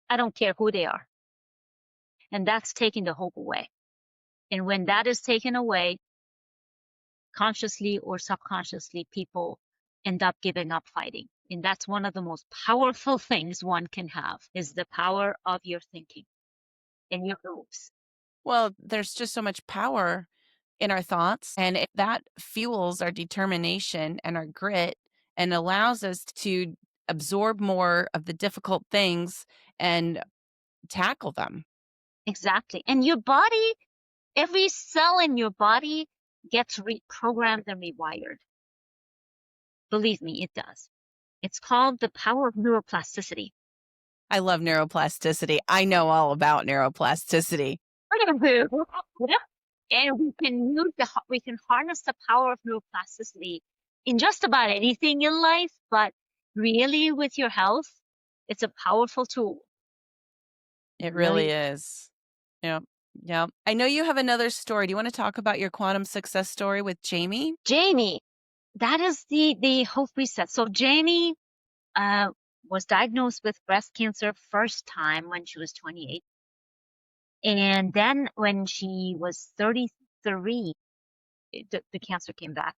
I don't care who they are. And that's taking the hope away. And when that is taken away, consciously or subconsciously, people end up giving up fighting. And that's one of the most powerful things one can have, is the power of your thinking and your beliefs. Well, there's just so much power in our thoughts, and if that fuels our determination and our grit and allows us to absorb more of the difficult things and tackle them. Exactly. And your body, every cell in your body gets reprogrammed and rewired. Believe me, it does. It's called the power of neuroplasticity. I love neuroplasticity. I know all about neuroplasticity. Yep. And we can harness the power of neuroplasticity in just about anything in life, but really with your health, it's a powerful tool. It Really. really is. Yep. Yep. I know you have another story. Do you want to talk about your quantum success story with Jamie? Jamie, that is the hope reset. So Jamie was diagnosed with breast cancer first time when she was 28. And then when she was 33, the cancer came back.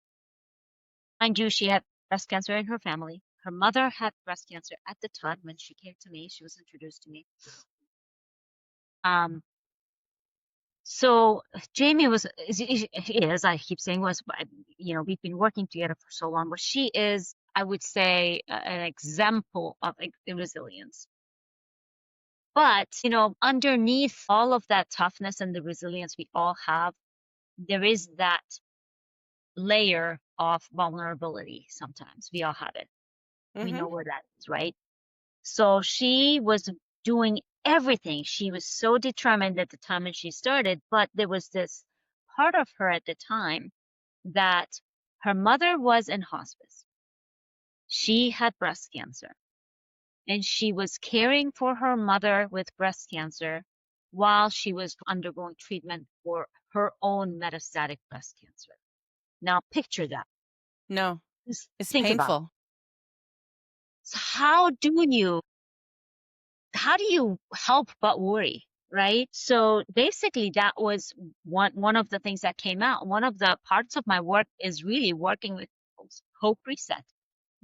Mind you, she had breast cancer in her family. Her mother had breast cancer at the time when she came to me. She was introduced to me. So Jamie is, I keep saying was, we've been working together for so long, but she is, I would say, an example of resilience. But, underneath all of that toughness and the resilience we all have, there is that layer of vulnerability sometimes. We all have it. We know where that is, right? So she was doing everything. She was so determined at the time when she started, but there was this part of her at the time that her mother was in hospice. She had breast cancer, and she was caring for her mother with breast cancer while she was undergoing treatment for her own metastatic breast cancer. Now picture that. No, Just it's think about it. painful. So how do you help but worry, right? So basically that was one of the things that came out. One of the parts of my work is really working with hope reset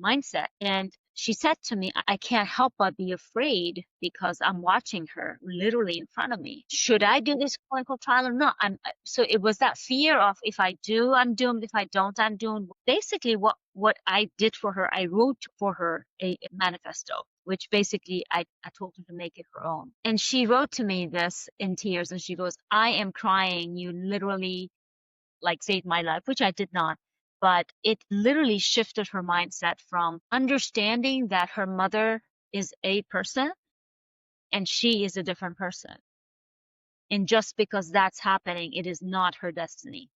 mindset. And she said to me, I can't help but be afraid because I'm watching her literally in front of me. Should I do this clinical trial or not? So it was that fear of, if I do, I'm doomed. If I don't, I'm doomed. Basically what I did for her, I wrote for her a manifesto, which basically I told her to make it her own. And she wrote to me this in tears, and she goes, I am crying. You literally saved my life, which I did not. But it literally shifted her mindset from understanding that her mother is a person and she is a different person. And just because that's happening, it is not her destiny.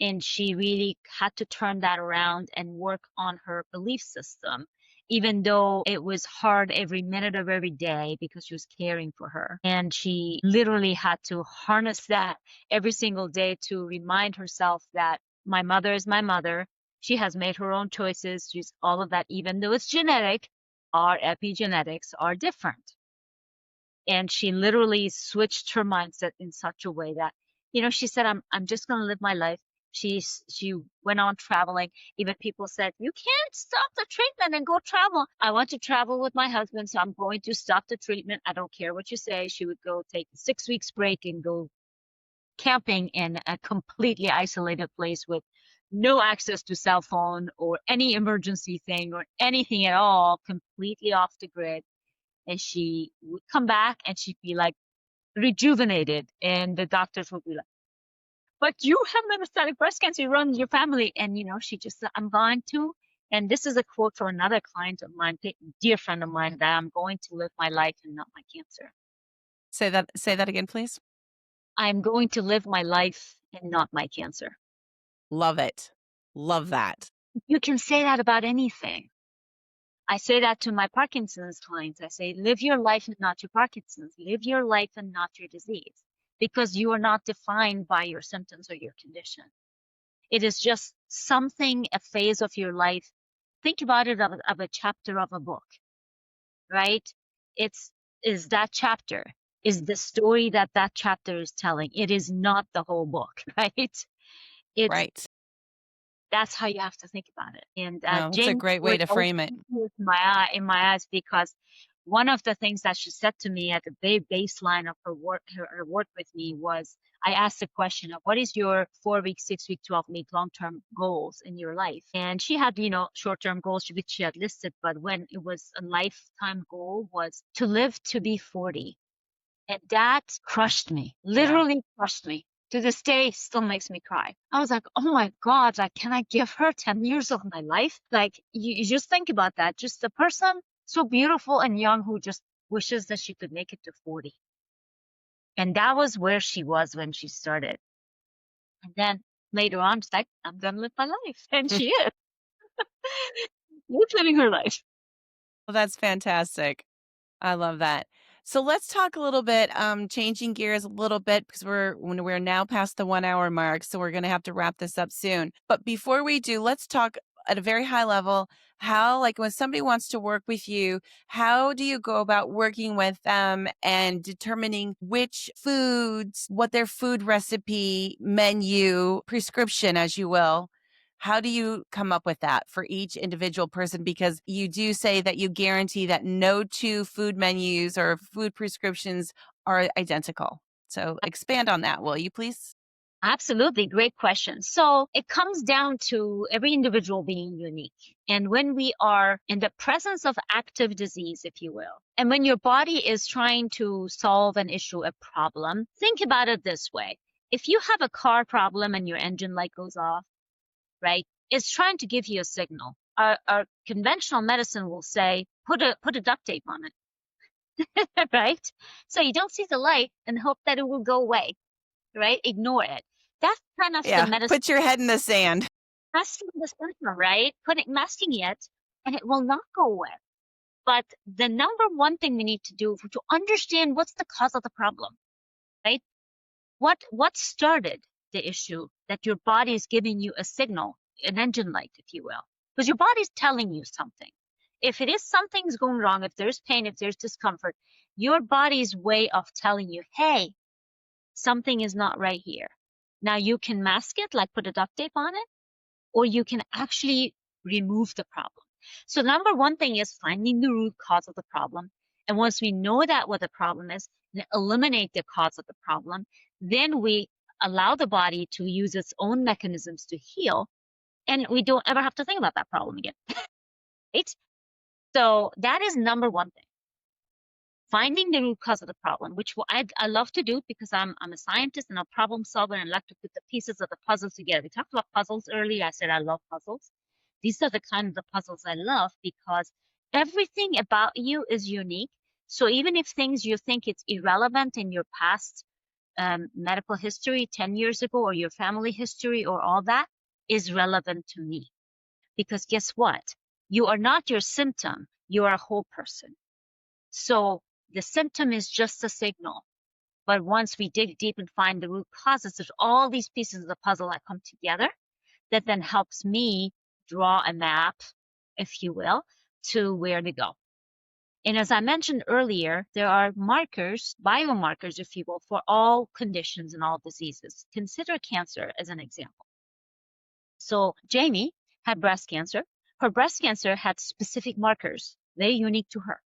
And she really had to turn that around and work on her belief system, even though it was hard every minute of every day because she was caring for her. And she literally had to harness that every single day to remind herself that my mother is my mother. She has made her own choices. She's all of that, even though it's genetic, our epigenetics are different. And she literally switched her mindset in such a way that, she said, I'm just going to live my life. She went on traveling. Even people said, you can't stop the treatment and go travel. I want to travel with my husband, so I'm going to stop the treatment. I don't care what you say. She would go take a 6 weeks break and go camping in a completely isolated place with no access to cell phone or any emergency thing or anything at all, completely off the grid. And she would come back and she'd be like rejuvenated. And the doctors would be like, but you have metastatic breast cancer, you run your family. And, she just said, I'm going to. And this is a quote from another client of mine, dear friend of mine, that I'm going to live my life and not my cancer. Say that again, please. I'm going to live my life and not my cancer. Love it. Love that. You can say that about anything. I say that to my Parkinson's clients. I say, live your life and not your Parkinson's. Live your life and not your disease, because you are not defined by your symptoms or your condition. It is just something, a phase of your life. Think about it of a chapter of a book, right? Is that chapter, is the story that chapter is telling. It is not the whole book, right? It's Right. That's how you have to think about it. And Oh, that's a Jane's great way words to always frame it. put tears in my eyes, because one of the things that she said to me at the very baseline of her work with me was, I asked the question of, what is your 4-week, 6-week, 12-week long-term goals in your life? And she had, short-term goals which she had listed, but when it was a lifetime goal was to live to be 40. And that crushed me, Yeah. literally crushed me. To this day, still makes me cry. I was like, oh my God, like, can I give her 10 years of my life? Like, you just think about that. Just a person so beautiful and young who just wishes that she could make it to 40. And that was where she was when she started. And then later on, she's like, I'm going to live my life. And she is. She's living her life. Well, that's fantastic. I love that. So let's talk a little bit, changing gears a little bit because we're now past the 1 hour mark, so we're going to have to wrap this up soon. But before we do, let's talk at a very high level how, like, when somebody wants to work with you, how do you go about working with them and determining which foods, what their food recipe, menu, prescription, as you will, how do you come up with that for each individual person? Because you do say that you guarantee that no two food menus or food prescriptions are identical. So expand on that, will you please? Absolutely. Great question. So it comes down to every individual being unique. And when we are in the presence of active disease, if you will, and when your body is trying to solve an issue, a problem, think about it this way. If you have a car problem and your engine light goes off, right, it's trying to give you a signal. Our conventional medicine will say, put a duct tape on it, right? So you don't see the light and hope that it will go away, right? Ignore it. That's kind of the Yeah, medicine put your head in the sand. masking the symptom, right? Masking it, and it will not go away. But the number one thing we need to do to understand what's the cause of the problem, right? What started the issue that your body is giving you a signal, an engine light, if you will, because your body's telling you something. If it is something's going wrong, if there's pain, if there's discomfort, your body's way of telling you, hey, something is not right here. Now you can mask it, like put a duct tape on it, or you can actually remove the problem. So number one thing is finding the root cause of the problem. And once we know that what the problem is, and eliminate the cause of the problem, then we allow the body to use its own mechanisms to heal, and we don't ever have to think about that problem again. Right? So that is number one thing. Finding the root cause of the problem, which I love to do because I'm a scientist and a problem solver and I like to put the pieces of the puzzle together. We talked about puzzles earlier. I said I love puzzles. These are the kind of puzzles I love because everything about you is unique. So even if things you think it's irrelevant in your past medical history 10 years ago or your family history or all that is relevant to me. Because guess what? You are not your symptom. You are a whole person. So the symptom is just a signal. But once we dig deep and find the root causes, there's all these pieces of the puzzle that come together that then helps me draw a map, if you will, to where to go. And as I mentioned earlier, there are markers, biomarkers, if you will, for all conditions and all diseases. Consider cancer as an example. So Jamie had breast cancer. Her breast cancer had specific markers, very unique to her,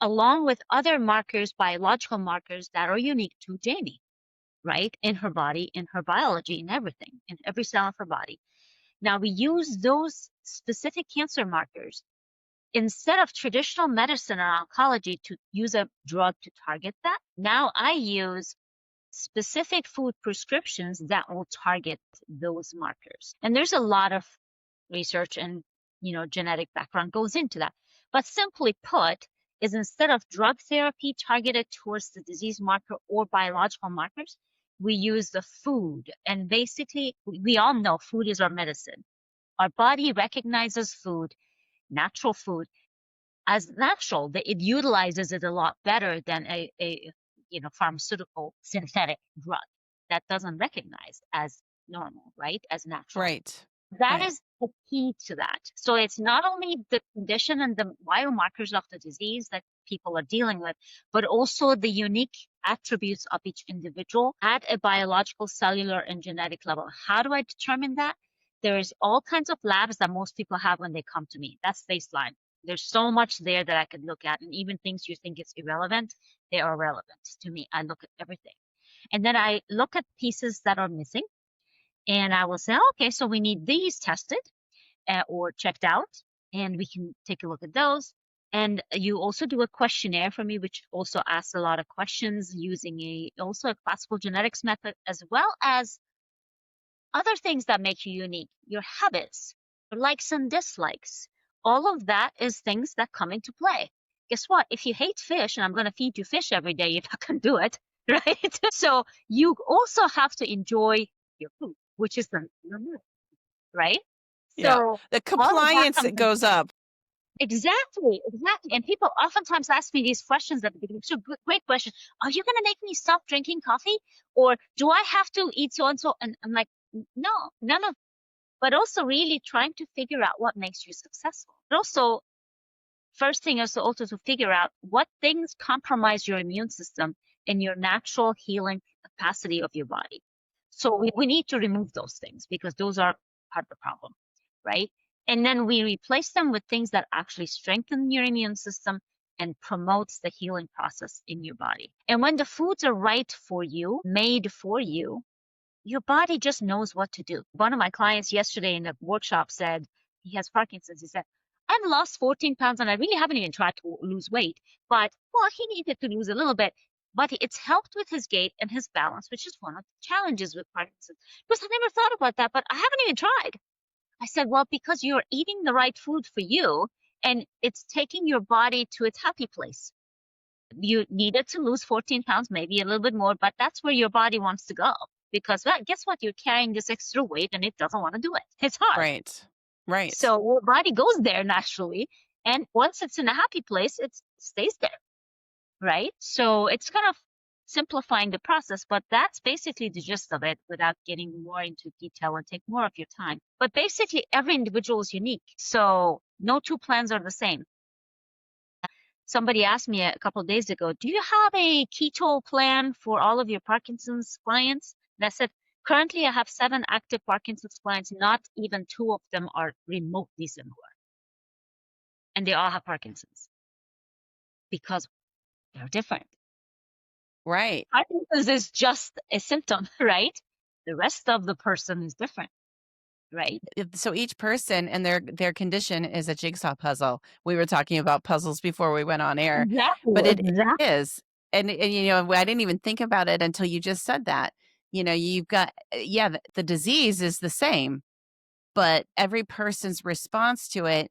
along with other markers, biological markers that are unique to Jamie, right? In her body, in her biology, in everything, in every cell of her body. Now we use those specific cancer markers instead of traditional medicine or oncology to use a drug to target that. Now I use specific food prescriptions that will target those markers. And there's a lot of research and genetic background goes into that. But simply put, is instead of drug therapy targeted towards the disease marker or biological markers, we use the food. And basically, we all know food is our medicine. Our body recognizes food, natural food, as natural. It utilizes it a lot better than a pharmaceutical synthetic drug that doesn't recognize as normal, right? As natural. Right. That Right. is the key to that. So it's not only the condition and the biomarkers of the disease that people are dealing with, but also the unique attributes of each individual at a biological, cellular, and genetic level. How do I determine that? There's all kinds of labs that most people have when they come to me. That's baseline. There's so much there that I could look at, and even things you think is irrelevant, they are relevant to me. I look at everything. And then I look at pieces that are missing, and I will say, okay, so we need these tested or checked out, and we can take a look at those. And you also do a questionnaire for me, which also asks a lot of questions using also a classical genetics method, as well as other things that make you unique, your habits, your likes and dislikes. All of that is things that come into play. Guess what? If you hate fish and I'm going to feed you fish every day, you're not going to do it, right? So you also have to enjoy your food, which is your meal, right? Yeah. So The all of that compliance comes that into goes play. up. Exactly. And people oftentimes ask me these questions at the beginning. So great question. Are you going to make me stop drinking coffee? Or do I have to eat so and so? And I'm like, no, none of, but also really trying to figure out what makes you successful. But also, first thing is also to figure out what things compromise your immune system and your natural healing capacity of your body. So we need to remove those things because those are part of the problem, right? And then we replace them with things that actually strengthen your immune system and promotes the healing process in your body. And when the foods are right for you, made for you, your body just knows what to do. One of my clients yesterday in a workshop said he has Parkinson's. He said, I've lost 14 pounds and I really haven't even tried to lose weight, but well, he needed to lose a little bit, but it's helped with his gait and his balance, which is one of the challenges with Parkinson's. Because I never thought about that, but I haven't even tried. I said, well, because you're eating the right food for you and it's taking your body to its happy place. You needed to lose 14 pounds, maybe a little bit more, but that's where your body wants to go. Because well, guess what? You're carrying this extra weight and it doesn't want to do it. It's hard. Right. Right. So your body goes there naturally. And once it's in a happy place, it stays there. Right. So it's kind of simplifying the process, but that's basically the gist of it without getting more into detail and take more of your time. But basically, every individual is unique. So no two plans are the same. Somebody asked me a couple of days ago, do you have a keto plan for all of your Parkinson's clients? And I said, currently I have 7 active Parkinson's clients. Not even 2 of them are remotely similar. And they all have Parkinson's because they're different. Right. Parkinson's is just a symptom, right? The rest of the person is different, right? So each person and their condition is a jigsaw puzzle. We were talking about puzzles before we went on air, but it Exactly. is. And I didn't even think about it until you just said that. You've got, the disease is the same, but every person's response to it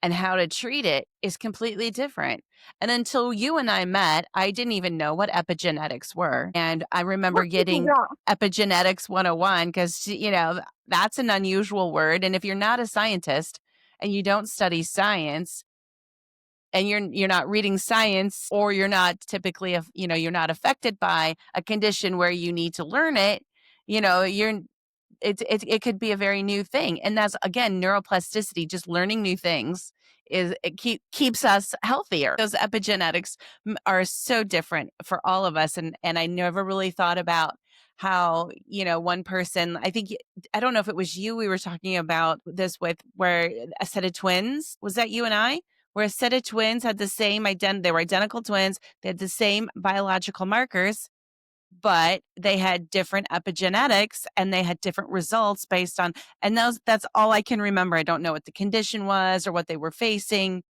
and how to treat it is completely different. And until you and I met, I didn't even know what epigenetics were. And I remember getting Yeah. epigenetics 101 because, that's an unusual word. And if you're not a scientist and you don't study science, and you're not reading science, or you're not typically, you're not affected by a condition where you need to learn it, you're it could be a very new thing. And that's, again, neuroplasticity, just learning new things keeps us healthier. Those epigenetics are so different for all of us. And I never really thought about how, one person, I don't know if it was you, we were talking about this with, where a set of twins, was that you and I? Where a set of twins had the same they were identical twins. They had the same biological markers, but they had different epigenetics and they had different results based on, and that's all I can remember. I don't know what the condition was or what they were facing,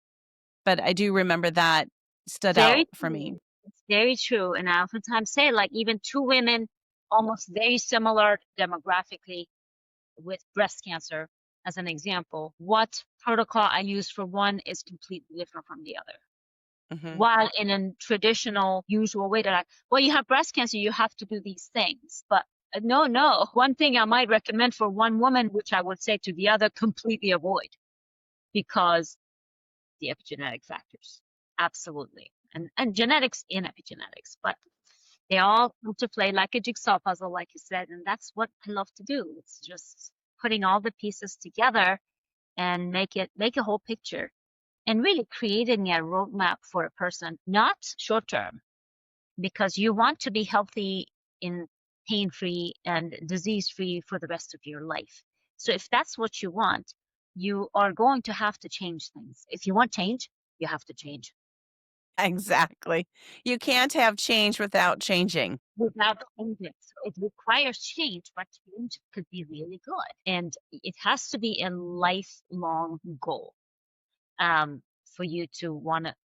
but I do remember that stood out Very for me. true. It's very true. And I oftentimes say, like, even 2 women, almost very similar demographically, with breast cancer, as an example, what protocol I use for one is completely different from the other. Mm-hmm. While in a traditional, usual way, they're like, well, you have breast cancer, you have to do these things. But no. One thing I might recommend for one woman, which I would say to the other, completely avoid, because the epigenetic factors. Absolutely. And genetics in epigenetics, but they all come to play like a jigsaw puzzle, like you said, and that's what I love to do. It's just putting all the pieces together and make a whole picture, and really creating a roadmap for a person, not short term, because you want to be healthy in pain-free and disease-free for the rest of your life. So if that's what you want, you are going to have to change things. If you want change, you have to change. Exactly. You can't have change without changing. Without changing. So it requires change, but change could be really good. And it has to be a lifelong goal for you to want to,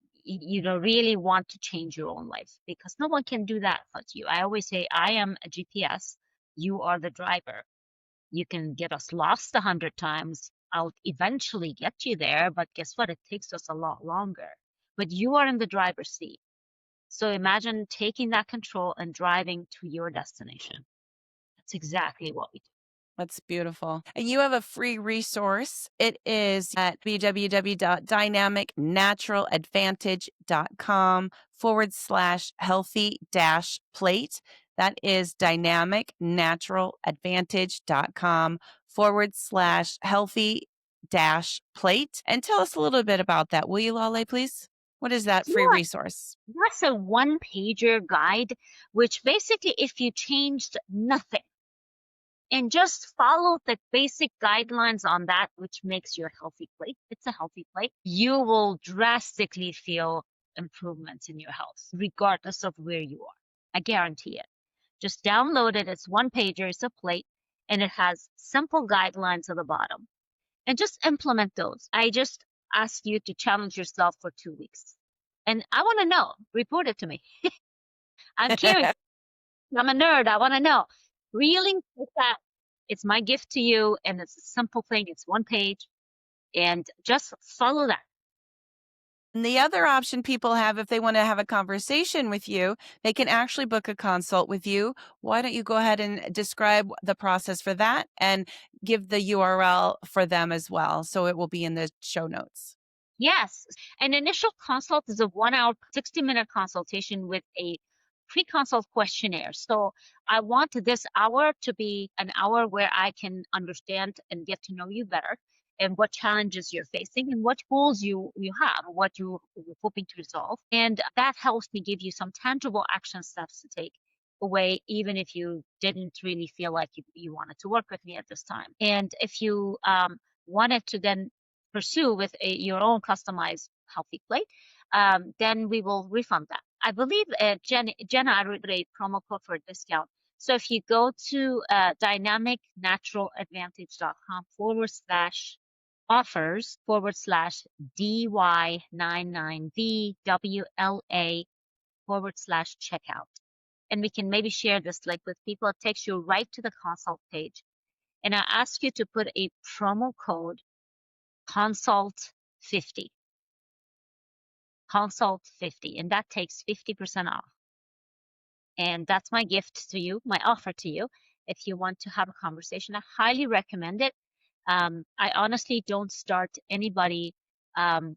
really want to change your own life, because no one can do that but you. I always say, I am a GPS, you are the driver. You can get us lost 100 times. I'll eventually get you there, but guess what? It takes us a lot longer. But you are in the driver's seat. So imagine taking that control and driving to your destination. That's exactly what we do. That's beautiful. And you have a free resource. It is at www.dynamicnaturaladvantage.com/healthy-plate. That is dynamicnaturaladvantage.com/healthy-plate. And tell us a little bit about that, will you, Laleh, please? What is that free Yeah, resource? that's a one-pager guide, which basically, if you changed nothing and just follow the basic guidelines on that, which makes your healthy plate, it's a healthy plate, you will drastically feel improvements in your health, regardless of where you are. I guarantee it. Just download it. It's one pager, it's a plate, and it has simple guidelines at the bottom. And just implement those. I just ask you to challenge yourself for 2 weeks. And I want to know. Report it to me. I'm curious. I'm a nerd. I want to know. Really? With that, it's my gift to you, and it's a simple thing. It's one page, and just follow that. And the other option people have, if they want to have a conversation with you, they can actually book a consult with you. Why don't you go ahead and describe the process for that and give the URL for them as well? So it will be in the show notes. Yes. An initial consult is a 1 hour, 60-minute consultation with a pre-consult questionnaire. So I want this hour to be an hour where I can understand and get to know you better, and what challenges you're facing, and what goals you have, what you're hoping to resolve. And that helps me give you some tangible action steps to take away, even if you didn't really feel like you wanted to work with me at this time. And if you wanted to then pursue with your own customized healthy plate, then we will refund that. I believe Jena, I wrote a promo code for a discount. So if you go to dynamic-offers/DY99VWLA/checkout. And we can maybe share this link with people. It takes you right to the consult page. And I ask you to put a promo code consult50, consult50, and that takes 50% off. And that's my gift to you, my offer to you. If you want to have a conversation, I highly recommend it. I honestly don't start anybody on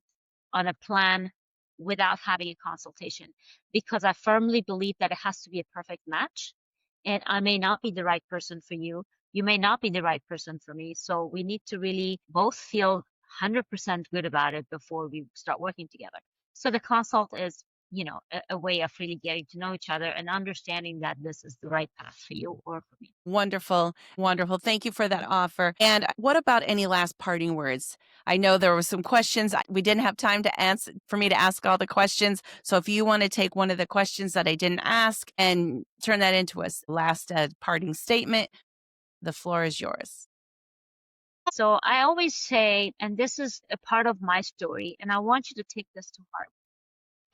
a plan without having a consultation, because I firmly believe that it has to be a perfect match. And I may not be the right person for you. You may not be the right person for me. So we need to really both feel 100% good about it before we start working together. So the consult is, a way of really getting to know each other and understanding that this is the right path for you or for me. Wonderful. Wonderful. Thank you for that offer. And what about any last parting words? I know there were some questions. We didn't have time to answer for me to ask all the questions. So if you want to take one of the questions that I didn't ask and turn that into a last parting statement, the floor is yours. So I always say, and this is a part of my story, and I want you to take this to heart.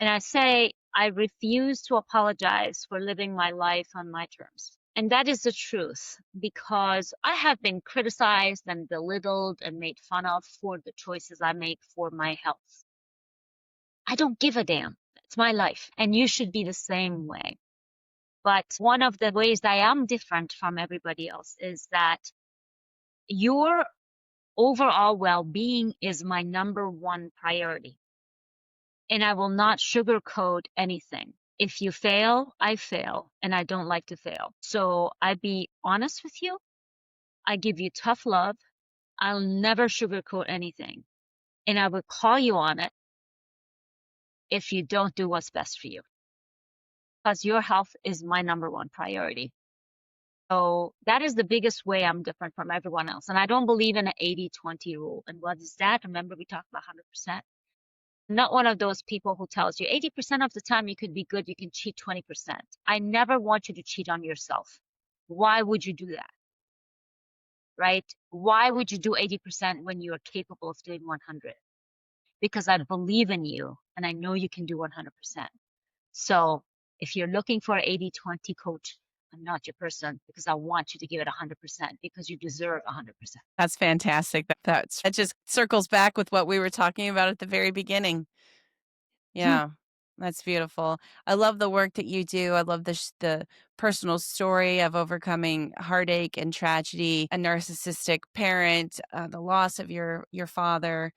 And I say, I refuse to apologize for living my life on my terms. And that is the truth, because I have been criticized and belittled and made fun of for the choices I make for my health. I don't give a damn. It's my life, and you should be the same way. But one of the ways that I am different from everybody else is that your overall well-being is my number one priority. And I will not sugarcoat anything. If you fail, I fail, and I don't like to fail. So I be honest with you. I give you tough love. I'll never sugarcoat anything. And I will call you on it if you don't do what's best for you. Because your health is my number one priority. So that is the biggest way I'm different from everyone else. And I don't believe in an 80-20 rule. And what is that? Remember, we talked about 100%. Not one of those people who tells you 80% of the time you could be good, you can cheat 20%. I never want you to cheat on yourself. Why would you do that? Right? Why would you do 80% when you are capable of doing 100? Because I believe in you and I know you can do 100%. So if you're looking for an 80-20 coach, I'm not your person because I want you to give it 100% because you deserve 100%. That's fantastic. That just circles back with what we were talking about at the very beginning. Yeah, that's beautiful. I love the work that you do. I love the personal story of overcoming heartache and tragedy, a narcissistic parent, the loss of your father.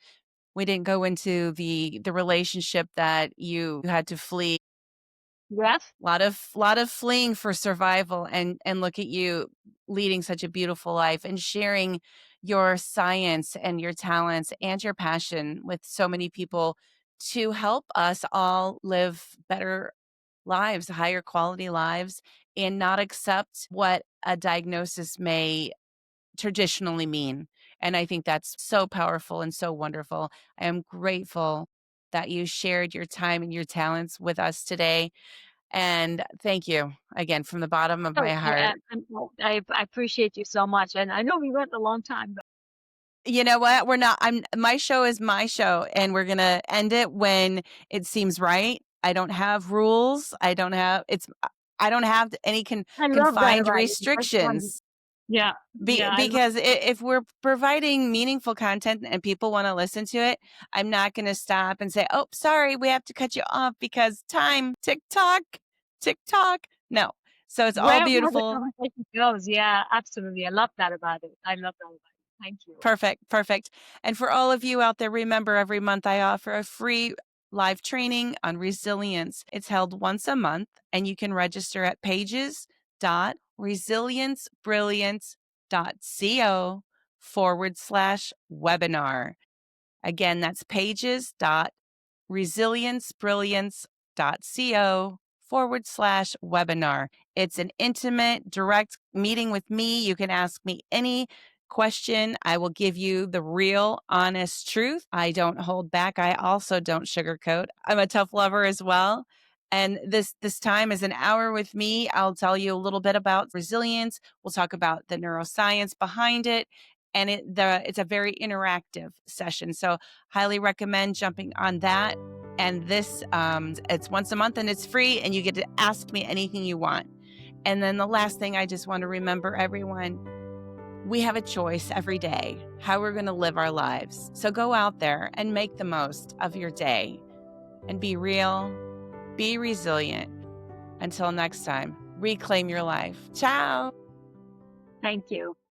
We didn't go into the relationship that you had to flee. Yes. Lot of fleeing for survival, and look at you leading such a beautiful life and sharing your science and your talents and your passion with so many people to help us all live better lives, higher quality lives, and not accept what a diagnosis may traditionally mean. And I think that's so powerful and so wonderful. I am grateful that you shared your time and your talents with us today. And thank you again from the bottom of my Oh, heart. I appreciate you so much. And I know we went a long time, but You know what? We're not my show is my show, and we're gonna end it when it seems right. I don't have rules. I don't have any I love that confined about you. I just wanted, restrictions. yeah, yeah, I love Because if we're providing meaningful content and people want to listen to it, I'm not going to stop and say, "Oh, sorry, we have to cut you off because time, tick tock, tick tock." No. So it's all where the beautiful. conversation goes. Yeah, absolutely. I love that about it. I love that about it. Thank you. Perfect, perfect. And for all of you out there, remember every month I offer a free live training on resilience. It's held once a month, and you can register at pages.resiliencebrilliance.co/webinar. Again, that's pages.resiliencebrilliance.co/webinar. It's an intimate, direct meeting with me. You can ask me any question. I will give you the real, honest truth. I don't hold back. I also don't sugarcoat. I'm a tough lover as well. And this time is an hour with me. I'll tell you a little bit about resilience. We'll talk about the neuroscience behind it, and it's a very interactive session. So highly recommend jumping on that. And this it's once a month and it's free, and you get to ask me anything you want. And then the last thing I just want to remember, everyone, we have a choice every day how we're going to live our lives. So go out there and make the most of your day and be real, be resilient. Until next time, reclaim your life. Ciao. Thank you.